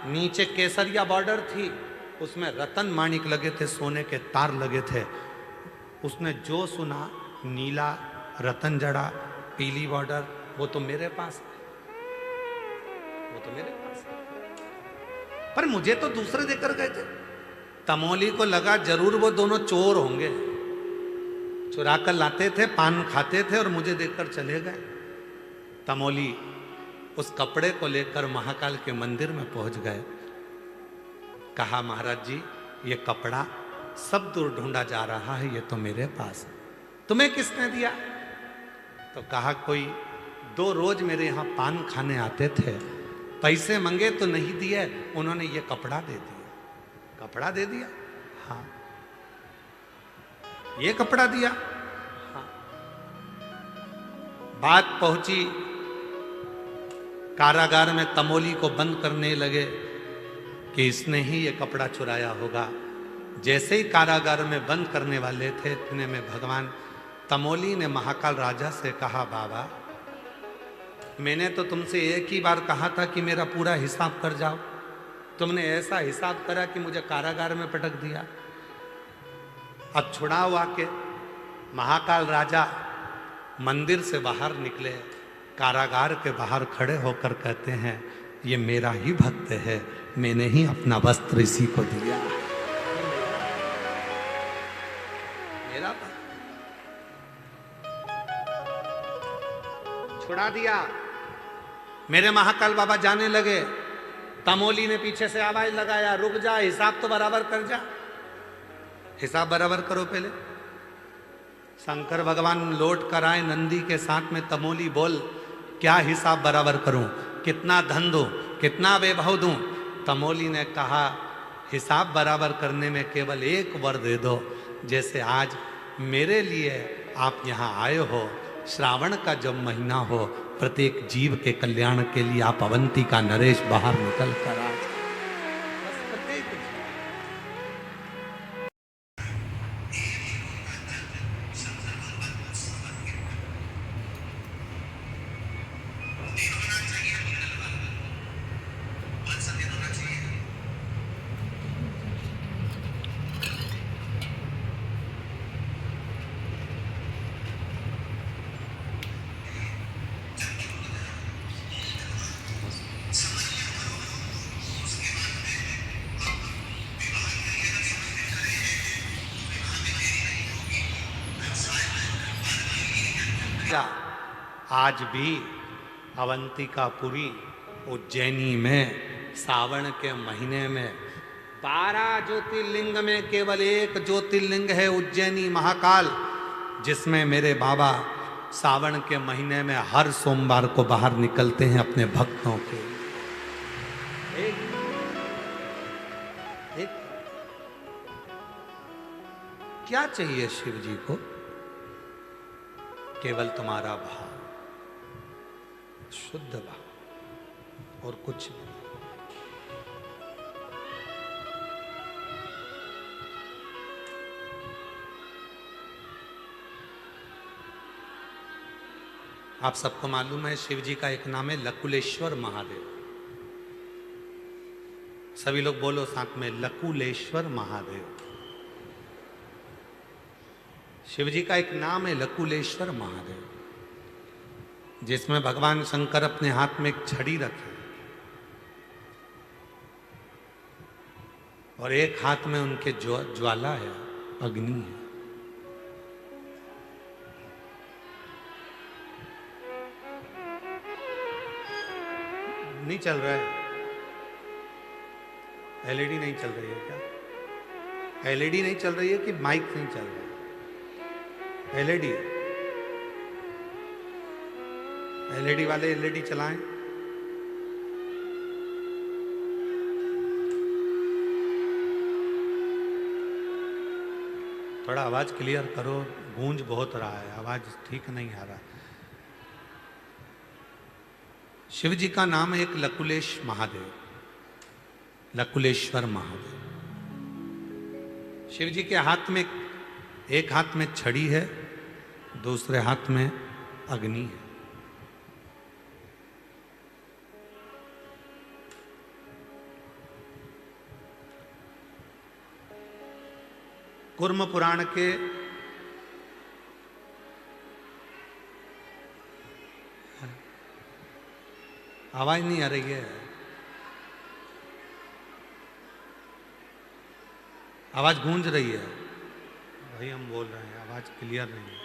नीचे केसरिया बॉर्डर थी, उसमें रतन माणिक लगे थे, सोने के तार लगे थे। उसने जो सुना नीला रतन जड़ा पीली बॉर्डर, वो तो मेरे पास है, वो तो मेरे पास है। पर मुझे तो दूसरे देकर गए थे। तमोली को लगा जरूर वो दोनों चोर होंगे, चुरा कर लाते थे, पान खाते थे और मुझे देकर चले गए। तमोली उस कपड़े को लेकर महाकाल के मंदिर में पहुंच गए। कहा महाराज जी ये कपड़ा सब दूर ढूंढा जा रहा है, ये तो मेरे पास है, तुम्हें किसने दिया? तो कहा कोई दो रोज मेरे यहाँ पान खाने आते थे, पैसे मंगे तो नहीं दिए, उन्होंने ये कपड़ा दे दिया। कपड़ा दे दिया? हाँ। ये कपड़ा दिया? हाँ। बात पहुंची कारागार में, तमोली को बंद करने लगे कि इसने ही ये कपड़ा चुराया होगा। जैसे ही कारागार में बंद करने वाले थे इतने में भगवान तमोली ने महाकाल राजा से कहा बाबा मैंने तो तुमसे एक ही बार कहा था कि मेरा पूरा हिसाब कर जाओ, तुमने ऐसा हिसाब करा कि मुझे कारागार में पटक दिया। अब छुड़ाओ आके। महाकाल राजा मंदिर से बाहर निकले, कारागार के बाहर खड़े होकर कहते हैं ये मेरा ही भक्त है, मैंने ही अपना वस्त्र इसी को दिया। मेरा छुड़ा दिया। मेरे महाकाल बाबा जाने लगे। तमोली ने पीछे से आवाज लगाया रुक जा, हिसाब तो बराबर कर जा, हिसाब बराबर करो पहले। शंकर भगवान लौट कर आए नंदी के साथ में। तमोली बोल क्या हिसाब बराबर करूं, कितना धन दूं, कितना वैभव दूं? तमोली ने कहा हिसाब बराबर करने में केवल एक वर दे दो। जैसे आज मेरे लिए आप यहाँ आए हो, श्रावण का जब महीना हो, प्रत्येक जीव के कल्याण के लिए आप अवंती का नरेश बाहर निकल कर आ जाए। बस प्रत्येक आज भी अवंतिकापुरी उज्जैनी में सावन के महीने में 12 ज्योतिर्लिंग में केवल एक ज्योतिर्लिंग है उज्जैनी महाकाल, जिसमें मेरे बाबा सावन के महीने में हर सोमवार को बाहर निकलते हैं अपने भक्तों के। एक क्या चाहिए शिव जी को? केवल तुम्हारा भाव, शुद्ध भाव और कुछ नहीं। आप सबको मालूम है शिव जी का एक नाम है लकुलेश्वर महादेव। सभी लोग बोलो साथ में, लकुलेश्वर महादेव। शिव जी का एक नाम है लकुलेश्वर महादेव, जिसमें भगवान शंकर अपने हाथ में एक छड़ी रखे और एक हाथ में उनके ज्वाला है, अग्नि है। नहीं चल रहा है? एलईडी नहीं चल रही है क्या? एलईडी नहीं चल रही है कि माइक नहीं चल रहा है? एलईडी, एलईडी वाले एलईडी चलाएं। थोड़ा आवाज क्लियर करो, गूंज बहुत रहा है, आवाज ठीक नहीं आ रहा। शिव जी का नाम है एक लकुलेश महादेव, लकुलेश्वर महादेव। शिव जी के हाथ में, एक हाथ में छड़ी है, दूसरे हाथ में अग्नि है। कुर्म पुराण के आवाज नहीं आ रही है, आवाज गूंज रही है। वही हम बोल रहे हैं, आवाज क्लियर नहीं है।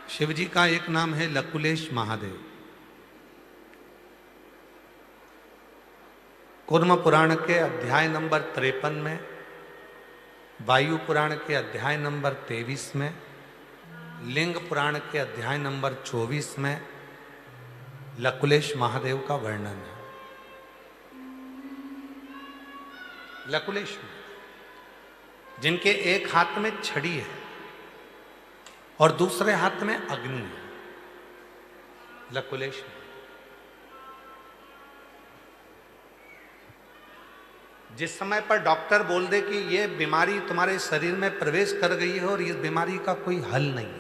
शिव जी का एक नाम है लकुलेश महादेव। कुर्म पुराण के अध्याय नंबर 53 में, वायु पुराण के अध्याय नंबर 23 में, लिंग पुराण के अध्याय नंबर 24 में लकुलेश महादेव का वर्णन है। लकुलेश जिनके एक हाथ में छड़ी है और दूसरे हाथ में अग्नि है, लकुलेश। जिस समय पर डॉक्टर बोल दे कि ये बीमारी तुम्हारे शरीर में प्रवेश कर गई है और इस बीमारी का कोई हल नहीं है,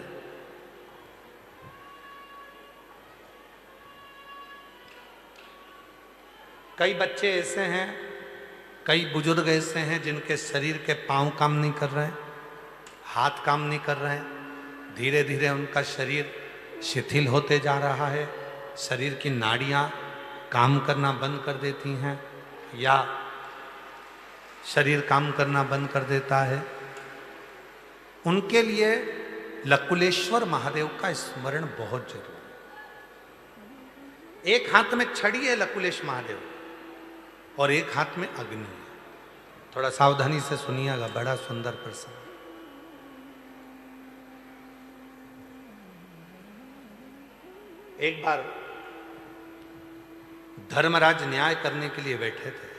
कई बच्चे ऐसे हैं, कई बुजुर्ग ऐसे हैं जिनके शरीर के पांव काम नहीं कर रहे हैं, हाथ काम नहीं कर रहे हैं, धीरे धीरे उनका शरीर शिथिल होते जा रहा है, शरीर की नाड़ियां काम करना बंद कर देती हैं या शरीर काम करना बंद कर देता है। उनके लिए लकुलेश्वर महादेव का स्मरण बहुत जरूरी है। एक हाथ में छड़ी है लकुलेश महादेव और एक हाथ में अग्नि है। थोड़ा सावधानी से सुनिएगा, बड़ा सुंदर प्रसंग। एक बार धर्मराज न्याय करने के लिए बैठे थे।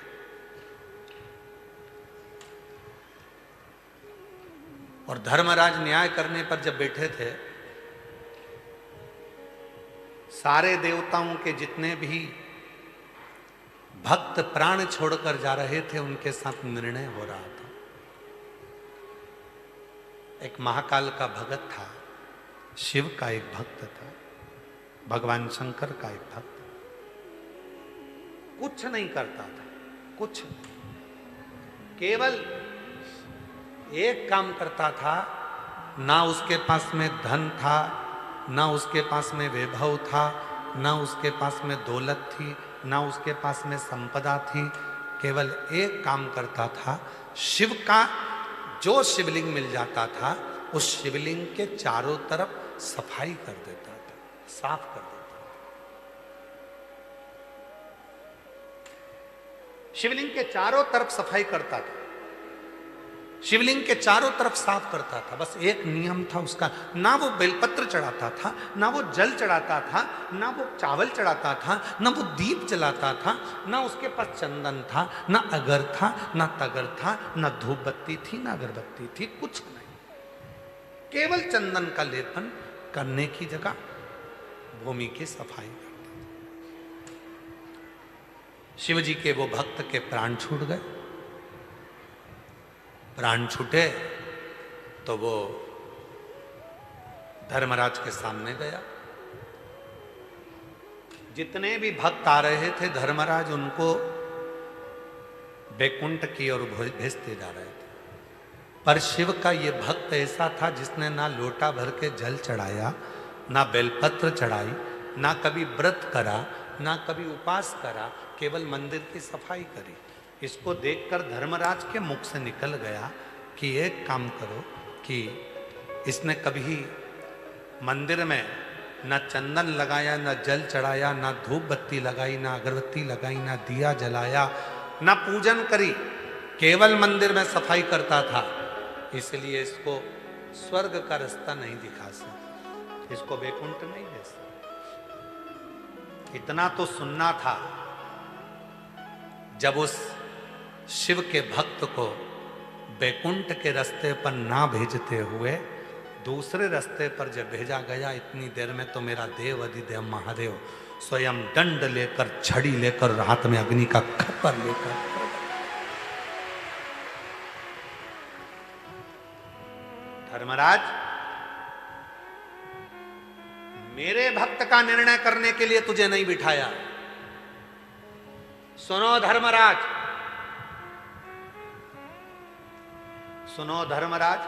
और धर्मराज न्याय करने पर जब बैठे थे, सारे देवताओं के जितने भी भक्त प्राण छोड़कर जा रहे थे उनके साथ निर्णय हो रहा था। एक महाकाल का भगत था, शिव का एक भक्त था, भगवान शंकर का एक भक्त, कुछ नहीं करता था, कुछ केवल एक काम करता था। ना उसके पास में धन था, ना उसके पास में वैभव था, ना उसके पास में दौलत थी, ना उसके पास में संपदा थी। केवल एक काम करता था, शिव का जो शिवलिंग मिल जाता था उस शिवलिंग के चारों तरफ सफाई कर देता था, साफ कर देता था। शिवलिंग के चारों तरफ सफाई करता था, शिवलिंग के चारों तरफ साफ करता था। बस एक नियम था उसका, ना वो बेलपत्र चढ़ाता था, ना वो जल चढ़ाता था, ना वो चावल चढ़ाता था, ना वो दीप जलाता था, ना उसके पास चंदन था, ना अगर था, ना तगर था, ना धूप बत्ती थी, ना अगरबत्ती थी, कुछ नहीं। केवल चंदन का लेपन करने की जगह भूमि की सफाई करता था। शिव जी के वो भक्त के प्राण छूट गए। प्राण छूटे तो वो धर्मराज के सामने गया। जितने भी भक्त आ रहे थे धर्मराज उनको बैकुंठ की ओर भेजते जा रहे थे, पर शिव का ये भक्त ऐसा था जिसने ना लोटा भर के जल चढ़ाया, ना बेलपत्र चढ़ाई, ना कभी व्रत करा, ना कभी उपास करा, केवल मंदिर की सफाई करी। इसको देखकर धर्मराज के मुख से निकल गया कि एक काम करो कि इसने कभी मंदिर में न चंदन लगाया, न जल चढ़ाया, न धूप बत्ती लगाई, न अगरबत्ती लगाई, न दिया जलाया, न पूजन करी, केवल मंदिर में सफाई करता था। इसलिए इसको स्वर्ग का रास्ता नहीं दिखा सकता, इसको वैकुंठ नहीं दे सकता। इतना तो सुनना था। जब उस शिव के भक्त को वैकुंठ के रास्ते पर ना भेजते हुए दूसरे रास्ते पर जब भेजा गया, इतनी देर में तो मेरा देव अधिदेव महादेव स्वयं दंड लेकर, छड़ी लेकर, हाथ में अग्नि का खप्पर लेकर, धर्मराज मेरे भक्त का निर्णय करने के लिए तुझे नहीं बिठाया। सुनो धर्मराज, सुनो धर्मराज,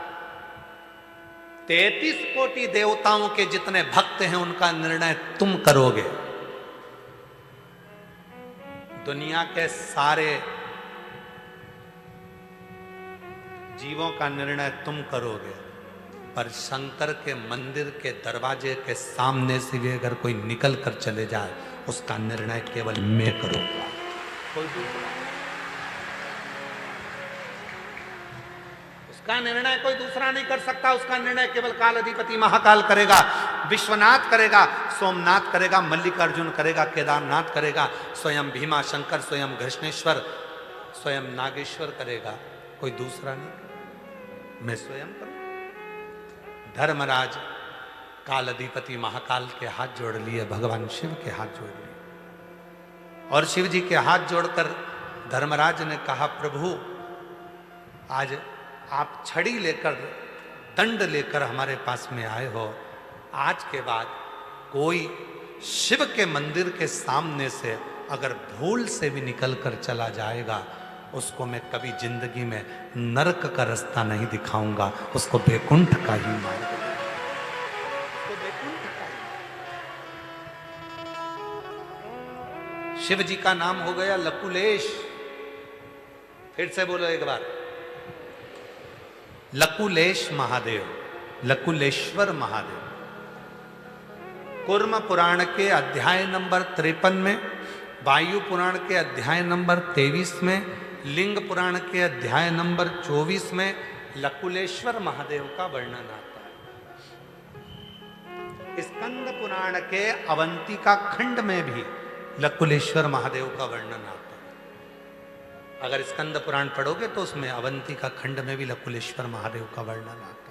33 कोटि देवताओं के जितने भक्त हैं उनका निर्णय तुम करोगे। दुनिया के सारे जीवों का निर्णय तुम करोगे, पर शंकर के मंदिर के दरवाजे के सामने से भी अगर कोई निकल कर चले जाए, उसका निर्णय केवल मैं करूंगा, कोई दूसरा। उसका निर्णय कोई दूसरा नहीं कर सकता। उसका निर्णय केवल काल अधिपति महाकाल करेगा, विश्वनाथ करेगा, सोमनाथ करेगा, मल्लिकार्जुन करेगा, केदारनाथ करेगा, स्वयं भीमा शंकर, स्वयं घृष्णेश्वर, स्वयं नागेश्वर करेगा, कोई दूसरा नहीं। मैं स्वयं करूं। धर्मराज काल अधिपति महाकाल के हाथ जोड़ लिए, भगवान शिव के हाथ जोड़ लिए, और शिव जी के हाथ जोड़कर धर्मराज ने कहा, प्रभु आज आप छड़ी लेकर, दंड लेकर हमारे पास में आए हो। आज के बाद कोई शिव के मंदिर के सामने से अगर भूल से भी निकल कर चला जाएगा, उसको मैं कभी जिंदगी में नरक का रास्ता नहीं दिखाऊंगा, उसको वैकुंठ का ही मार्ग दूंगा, उसको वैकुंठ का ही। शिव जी का नाम हो गया लकुलेश। फिर से बोलो एक बार, लकुलेश महादेव, लकुलेश्वर महादेव। कूर्म पुराण के अध्याय नंबर 53 में, वायु पुराण के अध्याय नंबर 23 में, लिंग पुराण के अध्याय नंबर 24 में लकुलेश्वर महादेव का वर्णन आता है। स्कंद पुराण के अवंतिका खंड में भी लकुलेश्वर महादेव का वर्णन आता है। अगर स्कंद पुराण पढ़ोगे तो उसमें अवंतिका खंड में भी लकुलेश्वर महादेव का वर्णन आता है।